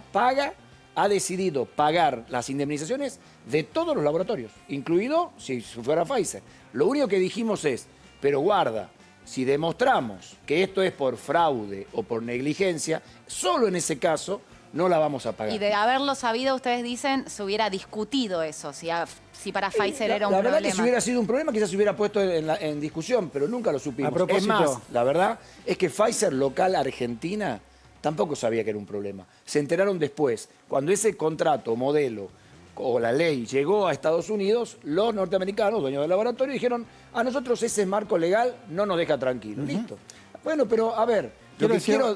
ha decidido pagar las indemnizaciones de todos los laboratorios, incluido si fuera Pfizer. Lo único que dijimos es, pero guarda, Si demostramos que esto es por fraude o por negligencia, solo en ese caso no la vamos a pagar. Y de haberlo sabido, ustedes dicen, se hubiera discutido eso, si para Pfizer era un problema. La verdad que si hubiera sido un problema, quizás se hubiera puesto en discusión, pero nunca lo supimos. A propósito, es más, la verdad es que Pfizer local Argentina tampoco sabía que era un problema. Se enteraron después. Cuando ese contrato, modelo o la ley llegó a Estados Unidos, los norteamericanos, dueños del laboratorio, dijeron, a nosotros ese marco legal no nos deja tranquilos. Listo. Bueno, pero a ver, lo que quiero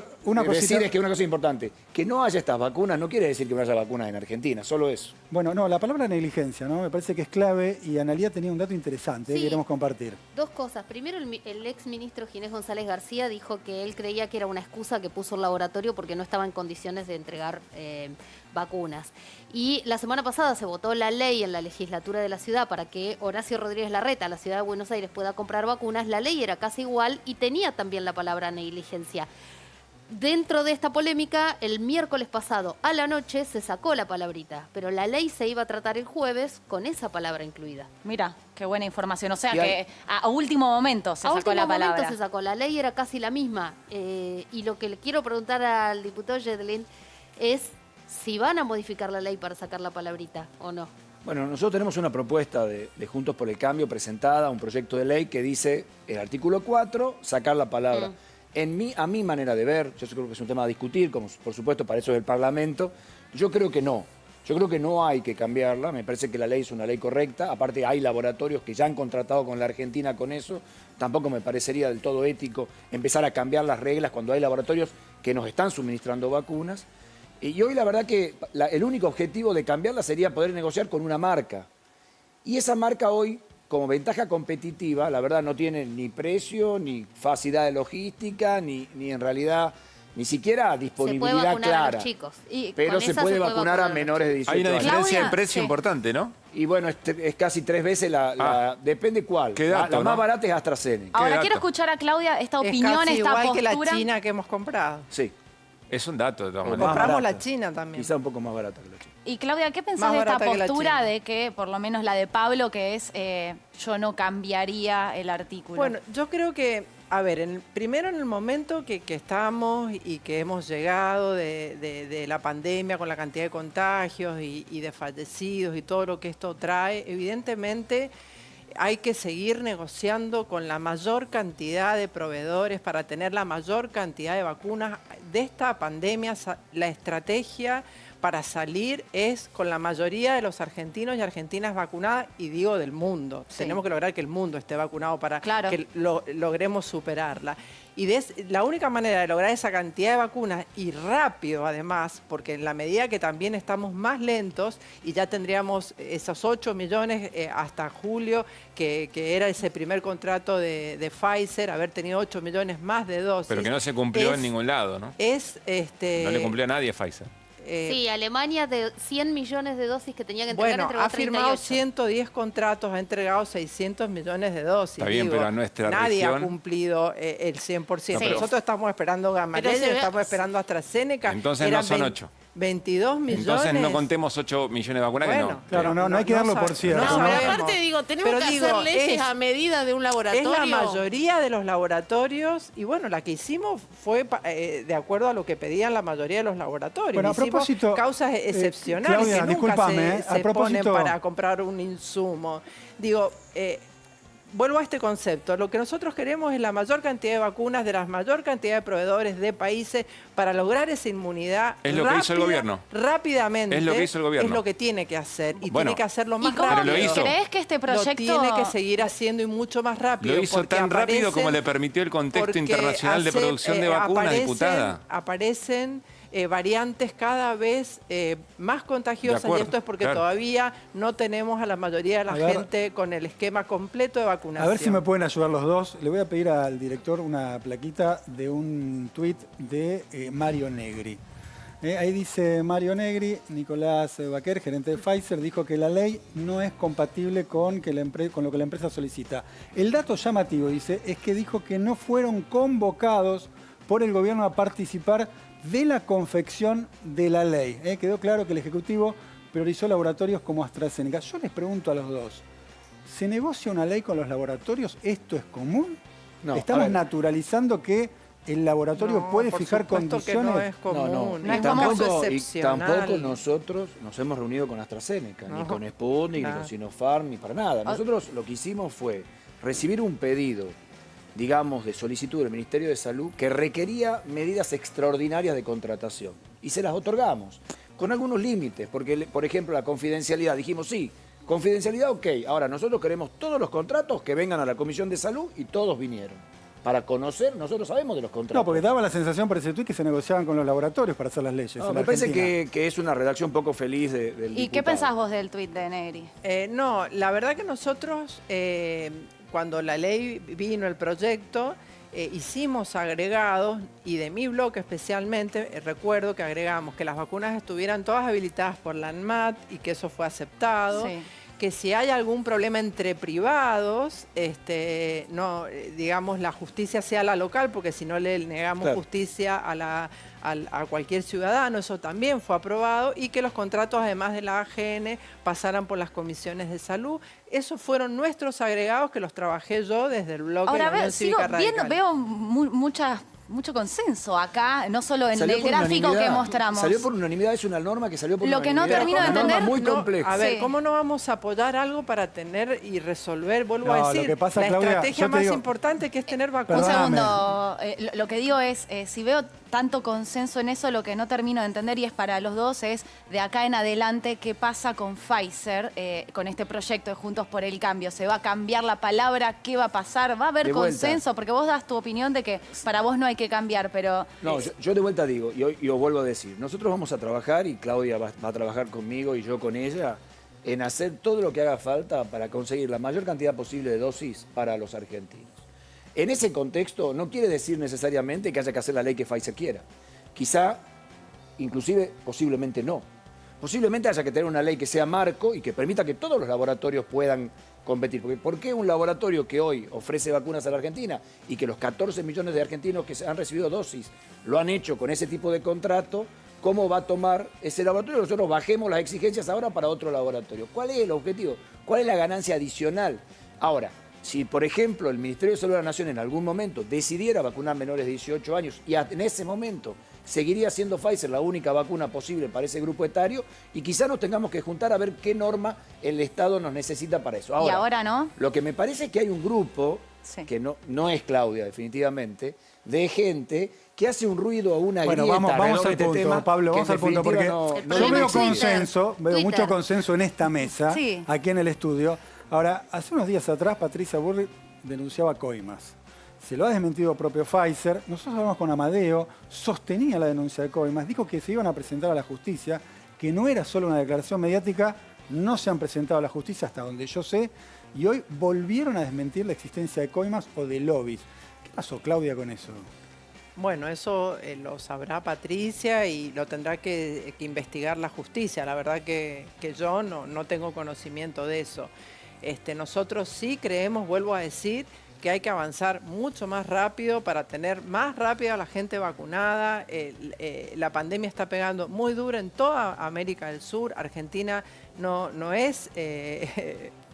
decir es que una cosa importante, que no haya estas vacunas no quiere decir que no haya vacunas en Argentina, solo eso. Bueno, no, la palabra negligencia, ¿no? Me parece que es clave y Analía tenía un dato interesante que queremos compartir. Dos cosas. Primero, el ex ministro Ginés González García dijo que él creía que era una excusa que puso el laboratorio porque no estaba en condiciones de entregar vacunas. Y la semana pasada se votó la ley en la legislatura de la ciudad para que Horacio Rodríguez Larreta, la ciudad de Buenos Aires, pueda comprar vacunas. La ley era casi igual y tenía también la palabra negligencia. Dentro de esta polémica, el miércoles pasado a la noche se sacó la palabrita, pero la ley se iba a tratar el jueves con esa palabra incluida. Mira, qué buena información. O sea que a último momento se sacó la palabra. A último momento se sacó. La ley era casi la misma. Y lo que le quiero preguntar al diputado Yedlin es si van a modificar la ley para sacar la palabrita o no. Bueno, nosotros tenemos una propuesta de Juntos por el Cambio presentada, un proyecto de ley que dice, el artículo 4, sacar la palabra. A mi manera de ver, yo creo que es un tema a discutir, como por supuesto para eso es el Parlamento, yo creo que no. Yo creo que no hay que cambiarla, me parece que la ley es una ley correcta, aparte hay laboratorios que ya han contratado con la Argentina con eso, tampoco me parecería del todo ético empezar a cambiar las reglas cuando hay laboratorios que nos están suministrando vacunas. Y hoy la verdad que el único objetivo de cambiarla sería poder negociar con una marca. Y esa marca hoy, como ventaja competitiva, la verdad no tiene ni precio, ni facilidad de logística, ni en realidad, ni siquiera disponibilidad clara. Se puede vacunar a los chicos. Pero se puede vacunar a menores de 18 años. Hay una diferencia de precio importante, ¿no? Y bueno, es casi 3 veces depende cuál. ¿Qué dato, la más barata es AstraZeneca. Ahora quiero escuchar a Claudia esta opinión, casi esta igual postura. que la China que hemos comprado. Sí. Es un dato de todas maneras. Compramos la China también. Quizá un poco más barata que la China. Y Claudia, ¿qué pensás de esta postura de que, por lo menos la de Pablo, que es yo no cambiaría el artículo? Bueno, yo creo que, a ver, primero en el momento que estamos y que hemos llegado de la pandemia con la cantidad de contagios y de fallecidos y todo lo que esto trae, evidentemente hay que seguir negociando con la mayor cantidad de proveedores para tener la mayor cantidad de vacunas. De esta pandemia, la estrategia para salir es con la mayoría de los argentinos y argentinas vacunadas, y digo del mundo. Sí. Tenemos que lograr que el mundo esté vacunado para que logremos superarla. Y la única manera de lograr esa cantidad de vacunas, y rápido además, porque en la medida que también estamos más lentos, y ya tendríamos esos 8 millones hasta julio, que era ese primer contrato de Pfizer, haber tenido 8 millones más de dosis. Pero que no se cumplió en ningún lado, ¿no? No le cumplió a nadie a Pfizer. Sí, Alemania de 100 millones de dosis que tenía que entregar entregó 38. Ha firmado 110 contratos, ha entregado 600 millones de dosis. Está bien, pero a nuestra nadie región... ha cumplido el 100%. No, Nosotros estamos esperando Gamaleya, estamos esperando AstraZeneca. Entonces no son 8. 22 millones. Entonces no contemos 8 millones de vacunas, que no. Claro, no hay que darlo por cierto. No, pero aparte digo, tenemos que hacer leyes a medida de un laboratorio. Es la mayoría de los laboratorios, y bueno, la que hicimos fue de acuerdo a lo que pedían la mayoría de los laboratorios. Bueno, a propósito, causas excepcionales Claudia, que nunca discúlpame, se ponen para comprar un insumo. Digo, vuelvo a este concepto. Lo que nosotros queremos es la mayor cantidad de vacunas de la mayor cantidad de proveedores de países para lograr esa inmunidad. Es lo que hizo el gobierno. Rápidamente. Es lo que hizo el gobierno. Es lo que tiene que hacer. Y bueno, tiene que hacerlo más ¿Y cómo rápido. Pero lo hizo. ¿Crees que este proyecto Lo tiene que seguir haciendo y mucho más rápido? Lo hizo tan rápido como le permitió el contexto internacional de producción de vacunas, diputada. Aparecen variantes cada vez más contagiosas, y esto es porque todavía no tenemos a la mayoría de la gente con el esquema completo de vacunación. A ver si me pueden ayudar los dos. Le voy a pedir al director una plaquita de un tuit de Mario Negri. Ahí dice Mario Negri, Nicolás Baquer, gerente de Pfizer, dijo que la ley no es compatible con lo que la empresa solicita. El dato llamativo, dice, es que dijo que no fueron convocados por el gobierno a participar de la confección de la ley. Quedó claro que el Ejecutivo priorizó laboratorios como AstraZeneca. Yo les pregunto a los dos, ¿se negocia una ley con los laboratorios? ¿Esto es común? No, Estamos naturalizando que el laboratorio puede fijar condiciones. Que no es común. No, y tampoco nosotros nos hemos reunido con AstraZeneca, ni con Sputnik, ni con Sinopharm, ni para nada. Nosotros lo que hicimos fue recibir un pedido, digamos, de solicitud del Ministerio de Salud que requería medidas extraordinarias de contratación. Y se las otorgamos, con algunos límites, porque, por ejemplo, la confidencialidad. Dijimos, sí, confidencialidad, ok. Ahora, nosotros queremos todos los contratos que vengan a la Comisión de Salud y todos vinieron. Para conocer, nosotros sabemos de los contratos. No, porque daba la sensación por ese tuit que se negociaban con los laboratorios para hacer las leyes. No, me parece que es una redacción poco feliz del ¿Y diputado. qué pensás vos del tuit de Negri? No, la verdad que nosotros, cuando la ley vino, el proyecto, hicimos agregados, y de mi bloque especialmente, recuerdo que agregamos que las vacunas estuvieran todas habilitadas por la ANMAT y que eso fue aceptado. Sí. Que si hay algún problema entre privados, no, digamos, la justicia sea la local, porque si no le negamos justicia a cualquier ciudadano, eso también fue aprobado, y que los contratos, además de la AGN, pasaran por las comisiones de salud. Esos fueron nuestros agregados que los trabajé yo desde el bloque de la Unión Cívica Radical. Veo mucho consenso acá, no solo en el gráfico que mostramos. Salió por unanimidad, es una norma que salió por unanimidad. Lo que no termino de entender... muy compleja. A ver, ¿cómo no vamos a apoyar algo para tener y resolver? Vuelvo a decir, la estrategia más importante que es tener vacunas. Un segundo, lo que digo es, si veo tanto consenso en eso, lo que no termino de entender, y es para los dos, es de acá en adelante qué pasa con Pfizer, con este proyecto de Juntos por el Cambio. ¿Se va a cambiar la palabra? ¿Qué va a pasar? ¿Va a haber consenso? Porque vos das tu opinión de que para vos no hay que cambiar, pero... No, yo de vuelta digo, y os vuelvo a decir, nosotros vamos a trabajar, y Claudia va a trabajar conmigo y yo con ella, en hacer todo lo que haga falta para conseguir la mayor cantidad posible de dosis para los argentinos. En ese contexto no quiere decir necesariamente que haya que hacer la ley que Pfizer quiera. Quizá, inclusive, posiblemente no. Posiblemente haya que tener una ley que sea marco y que permita que todos los laboratorios puedan competir. Porque ¿por qué un laboratorio que hoy ofrece vacunas a la Argentina y que los 14 millones de argentinos que han recibido dosis lo han hecho con ese tipo de contrato, cómo va a tomar ese laboratorio? Nosotros bajemos las exigencias ahora para otro laboratorio. ¿Cuál es el objetivo? ¿Cuál es la ganancia adicional? Ahora, si, por ejemplo, el Ministerio de Salud de la Nación en algún momento decidiera vacunar menores de 18 años y en ese momento seguiría siendo Pfizer la única vacuna posible para ese grupo etario, y quizá nos tengamos que juntar a ver qué norma el Estado nos necesita para eso. Ahora, ¿y ahora no? Lo que me parece es que hay un grupo, que no es Claudia definitivamente, de gente que hace un ruido o una grieta. Vamos al este punto, tema, Pablo, vamos al punto, porque yo veo consenso, veo mucho consenso en esta mesa, aquí en el estudio. Ahora, hace unos días atrás, Patricia Bullrich denunciaba coimas. Se lo ha desmentido propio Pfizer. Nosotros hablamos con Amadeo, sostenía la denuncia de coimas, dijo que se iban a presentar a la justicia, que no era solo una declaración mediática, no se han presentado a la justicia hasta donde yo sé, y hoy volvieron a desmentir la existencia de coimas o de lobbies. ¿Qué pasó, Claudia, con eso? Bueno, eso lo sabrá Patricia y lo tendrá que investigar la justicia. La verdad que yo no tengo conocimiento de eso. Nosotros sí creemos, vuelvo a decir, que hay que avanzar mucho más rápido para tener más rápida a la gente vacunada. La pandemia está pegando muy duro en toda América del Sur. Argentina no es...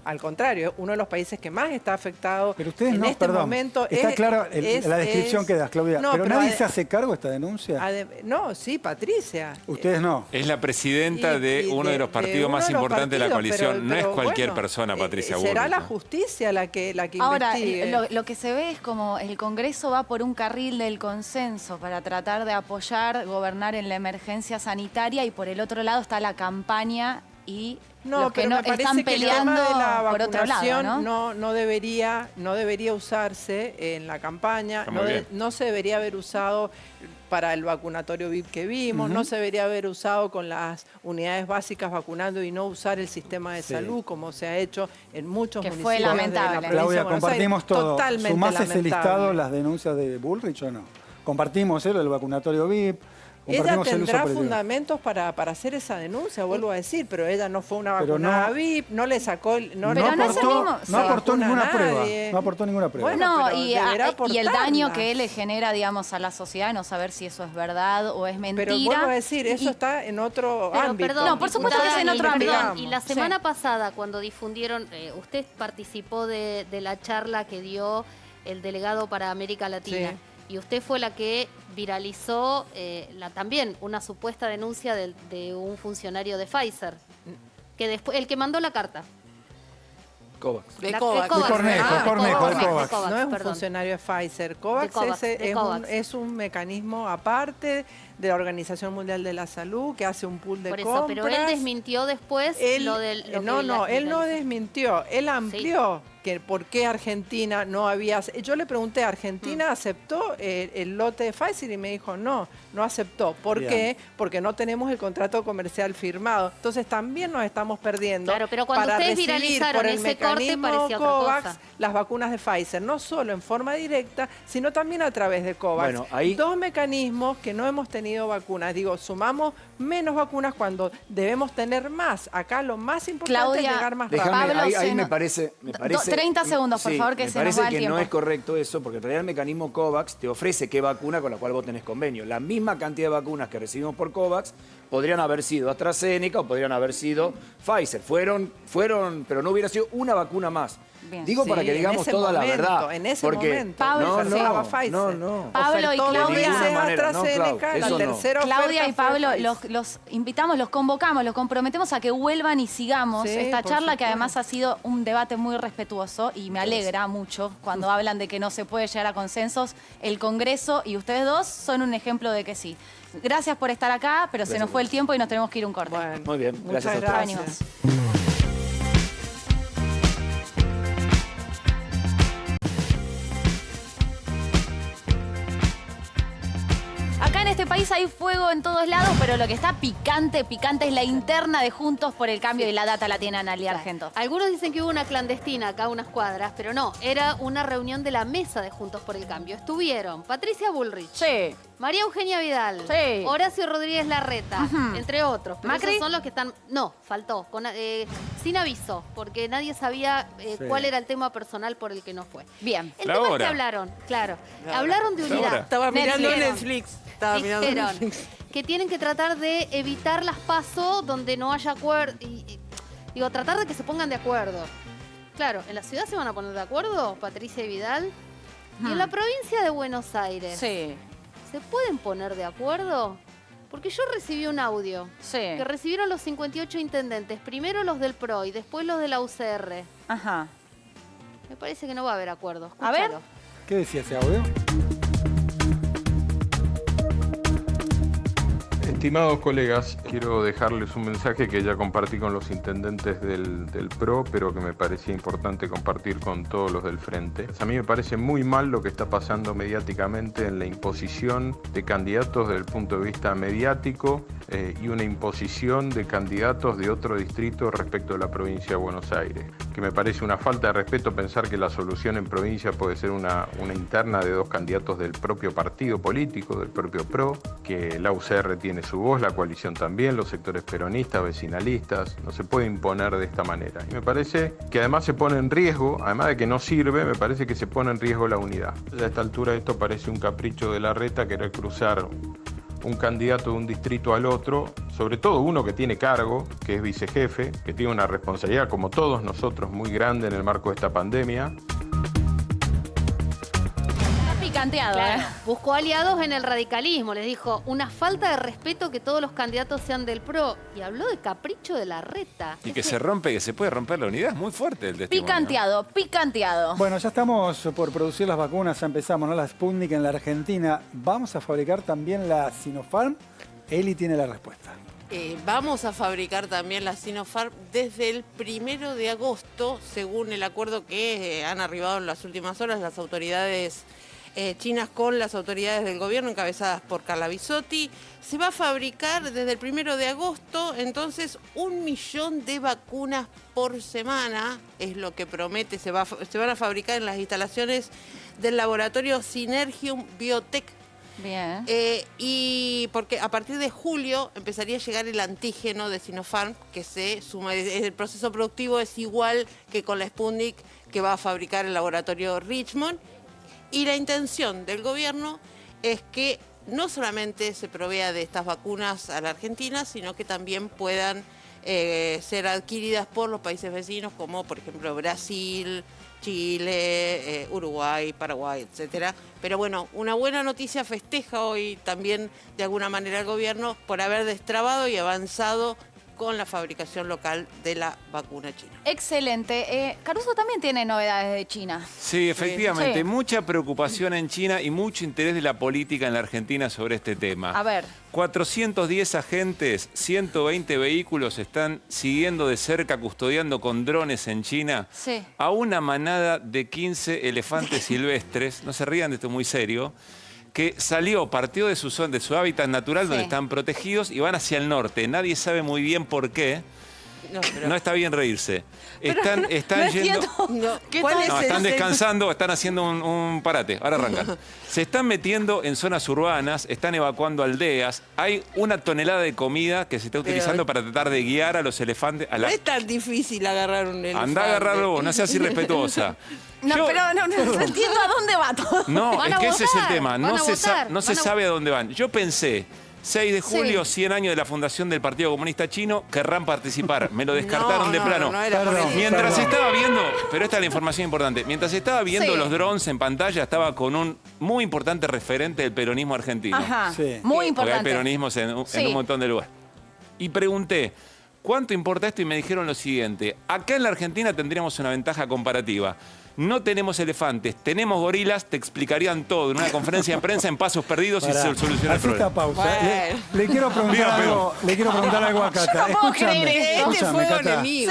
al contrario, uno de los países que más está afectado. Pero ustedes en este momento. Está clara la descripción que das, Claudia. No, pero nadie se hace cargo de esta denuncia. No, sí, Patricia. Ustedes no. Es la presidenta de uno de los partidos más importantes de la coalición. No es cualquier persona, Patricia Bullrich. Será la justicia la que Ahora, investigue. lo que se ve es como el Congreso va por un carril del consenso para tratar de apoyar, gobernar en la emergencia sanitaria, y por el otro lado está la campaña y los que no están peleando por otro lado, ¿no? No debería usarse en la campaña, no se debería haber usado para el vacunatorio VIP que vimos, no se debería haber usado con las unidades básicas vacunando y no usar el sistema de salud como se ha hecho en muchos municipios. Fue lamentable. De la Claudia, compartimos todo. Totalmente ¿Sumás lamentable. ese listado las denuncias de Bullrich o no? Compartimos el vacunatorio VIP. Ella tendrá fundamentos para hacer esa denuncia, vuelvo a decir, pero ella no fue una vacunada VIP, no le sacó... No aportó ninguna prueba. No aportó ninguna prueba. Bueno, y el daño que le genera, digamos, a la sociedad, no saber si eso es verdad o es mentira. Pero vuelvo a decir, eso está en otro ámbito. Perdón, no, por supuesto que es en otro ámbito. Y la semana pasada, cuando difundieron, usted participó de la charla que dio el delegado para América Latina. Sí. Y usted fue la que viralizó también una supuesta denuncia de un funcionario de Pfizer, que después, el que mandó la carta. COVAX. De La- COVAX. Cornejo, de COVAX, No es un perdón. funcionario de Pfizer. COVAX, De COVAX. es un mecanismo aparte de la Organización Mundial de la Salud que hace un pool de Por compras. eso, pero él desmintió después lo del... lo No, que no, la- él no desmintió, él amplió que por qué Argentina no había... Yo le pregunté, ¿Argentina aceptó el lote de Pfizer? Y me dijo, no aceptó. ¿Por Bien. qué? Porque no tenemos el contrato comercial firmado. Entonces también nos estamos perdiendo. Claro, pero cuando para ustedes recibir viralizaron por el ese corte mecanismo parecía otra COVAX cosa. las vacunas de Pfizer, no solo en forma directa, sino también a través de COVAX. Bueno, ahí- Dos mecanismos que no hemos tenido vacunas. Digo, sumamos menos vacunas cuando debemos tener más. Acá lo más importante Claudia, es llegar más Déjame, rápido. Pablo, ahí se me nos- parece... 30 segundos, por favor, que me se nos parece va el que tiempo. no es correcto eso, porque en realidad el mecanismo COVAX te ofrece qué vacuna con la cual vos tenés convenio. La misma cantidad de vacunas que recibimos por COVAX podrían haber sido AstraZeneca o podrían haber sido Pfizer. Fueron, pero no hubiera sido una vacuna más. Bien. Digo para Sí, que en digamos ese toda la momento, verdad. en ese porque momento. Pablo, ofertaba Pfizer. no. Pablo y Ofertó dos Claudia. veces De ninguna manera, no, AstraZeneca, Clau, la eso no. tercera Claudia oferta y fue Pablo, Pfizer. los invitamos, los convocamos, los comprometemos a que vuelvan y sigamos Sí, esta por charla que supuesto. además ha sido un debate muy respetuoso y me alegra mucho cuando hablan de que no se puede llegar a consensos. El Congreso y ustedes dos son un ejemplo de que sí. Gracias por estar acá, pero se Gracias. nos fue el tiempo y nos tenemos que ir a un corte. Bueno, Muy bien, gracias a muchas ustedes. gracias. Acá en este país hay fuego en todos lados, pero lo que está picante, picante es la interna de Juntos por el Cambio y la data la tiene Analia Argento. Algunos dicen que hubo una clandestina acá a unas cuadras, pero no, era una reunión de la mesa de Juntos por el Cambio. Estuvieron Patricia Bullrich, Sí. María Eugenia Vidal, Sí. Horacio Rodríguez Larreta, entre otros. Pero ¿Macri? esos son los que están... No, faltó, sin aviso, porque nadie sabía cuál era el tema personal por el que no fue. Bien. El La tema es hora. que hablaron, claro, hablaron de La unidad. hora. Estaba mirando Dijeron- Netflix. Estaba mirando Dijeron Netflix. que tienen que tratar de evitar las PASO donde no haya acuerdo. Digo, tratar de que se pongan de acuerdo. Claro, en la ciudad se van a poner de acuerdo, Patricia y Vidal. Y en la provincia de Buenos Aires, Sí. ¿se pueden poner de acuerdo? Porque yo recibí un audio Sí. que recibieron los 58 intendentes, primero los del PRO y después los de la UCR. Ajá. Me parece que no va a haber acuerdo. A ver. Escúchalo. ¿Qué decía ese audio? Estimados colegas, quiero dejarles un mensaje que ya compartí con los intendentes del PRO, pero que me parecía importante compartir con todos los del Frente. A mí me parece muy mal lo que está pasando mediáticamente en la imposición de candidatos desde el punto de vista mediático y una imposición de candidatos de otro distrito respecto a la provincia de Buenos Aires. Que me parece una falta de respeto pensar que la solución en provincia puede ser una interna de dos candidatos del propio partido político, del propio PRO, que la UCR tiene su voz, la coalición también, los sectores peronistas, vecinalistas, no se puede imponer de esta manera. Y me parece que además se pone en riesgo, además de que no sirve, me parece que se pone en riesgo la unidad. A esta altura esto parece un capricho de Larreta, querer cruzar un candidato de un distrito al otro, sobre todo uno que tiene cargo, que es vicejefe, que tiene una responsabilidad, como todos nosotros, muy grande en el marco de esta pandemia. Está picanteado, Claro, ¿eh? buscó aliados en el radicalismo, les dijo una falta de respeto que todos los candidatos sean del PRO y habló de capricho de Larreta. Y que se rompe, que se puede romper la unidad, es muy fuerte el testimonio. Picanteado, picanteado. Bueno, ya estamos por producir las vacunas, ya empezamos, ¿no? La Sputnik en la Argentina. ¿Vamos a fabricar también la Sinopharm? Eli tiene la respuesta. Vamos a fabricar también la Sinopharm desde el 1 de agosto, según el acuerdo que han arribado en las últimas horas las autoridades chinas con las autoridades del gobierno encabezadas por Carla Bisotti. Se va a fabricar desde el 1 de agosto, entonces 1 millón de vacunas por semana, es lo que promete, se van a fabricar en las instalaciones del laboratorio Synergium Biotech. Bien. Y porque a partir de julio empezaría a llegar el antígeno de Sinopharm, que se suma, el proceso productivo es igual que con la Sputnik que va a fabricar el laboratorio Richmond. Y la intención del gobierno es que no solamente se provea de estas vacunas a la Argentina, sino que también puedan ser adquiridas por los países vecinos, como por ejemplo Brasil, Chile, Uruguay, Paraguay, etcétera. Pero bueno, una buena noticia, festeja hoy también de alguna manera el gobierno por haber destrabado y avanzado con la fabricación local de la vacuna china. Excelente. Caruso también tiene novedades de China. Sí, efectivamente. Sí. Mucha preocupación en China y mucho interés de la política en la Argentina sobre este tema. A ver. 410 agentes, 120 vehículos están siguiendo de cerca, custodiando con drones en China Sí. a una manada de 15 elefantes silvestres, no se rían de esto, muy serio, que partió de su zona, de su hábitat natural, donde están protegidos, y van hacia el norte. Nadie sabe muy bien por qué. No está bien reírse. Están yendo. Están descansando, están haciendo un parate. Ahora arrancan. Se están metiendo en zonas urbanas, están evacuando aldeas. Hay 1 tonelada de comida que se está utilizando para tratar de guiar a los elefantes. No es tan difícil agarrar un elefante. Andá a agarrarlo vos, no seas irrespetuosa. No, pero no entiendo a dónde va todo. No, es que ese es el tema. No se sabe a dónde van. Yo pensé, 6 de julio, 100 años de la fundación del Partido Comunista Chino, querrán participar. Me lo descartaron de plano. Mientras estaba viendo, pero esta es la información importante, mientras estaba viendo los drones en pantalla, estaba con un muy importante referente del peronismo argentino. Ajá, muy importante. Porque hay peronismos en un montón de lugares. Y pregunté, ¿cuánto importa esto? Y me dijeron lo siguiente, acá en la Argentina tendríamos una ventaja comparativa. No tenemos elefantes, tenemos gorilas, te explicarían todo en una conferencia de prensa en pasos perdidos y se soluciona el problema. Esta pausa. Le quiero preguntar algo a Cata. Yo no puedo creer esto. Escúchame, Cata. Sí.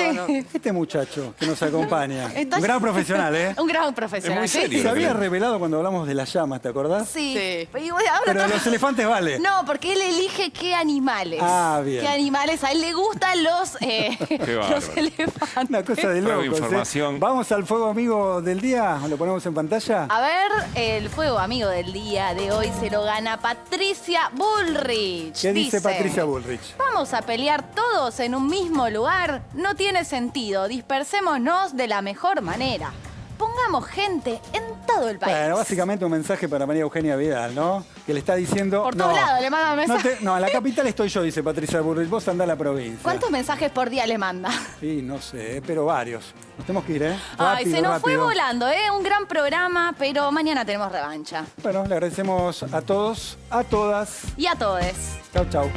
Este muchacho que nos acompaña, un gran profesional, ¿eh? Un gran profesional. Es muy serio. Se había revelado cuando hablamos de las llamas, ¿te acordás? Sí. Pero los elefantes vale. No, porque él elige qué animales. Ah, bien. Qué animales. A él le gustan los elefantes. Una cosa de locos, información. Vamos al fuego amigo del día, lo ponemos en pantalla. A ver, el fuego amigo del día de hoy se lo gana Patricia Bullrich. ¿Qué dice Patricia Bullrich? Vamos a pelear todos en un mismo lugar. No tiene sentido. Dispersémonos de la mejor manera. Pongamos gente en todo el país. Bueno, básicamente un mensaje para María Eugenia Vidal, ¿no? Que le está diciendo... Por todos lados le manda mensajes. No, en la capital estoy yo, dice Patricia Bullrich. Vos andá a la provincia. ¿Cuántos mensajes por día le manda? Sí, no sé, pero varios. Nos tenemos que ir, ¿eh? Ay, se nos fue rápido. volando, ¿eh? Un gran programa, pero mañana tenemos revancha. Bueno, le agradecemos a todos, a todas. Y a todos. Chau, chau.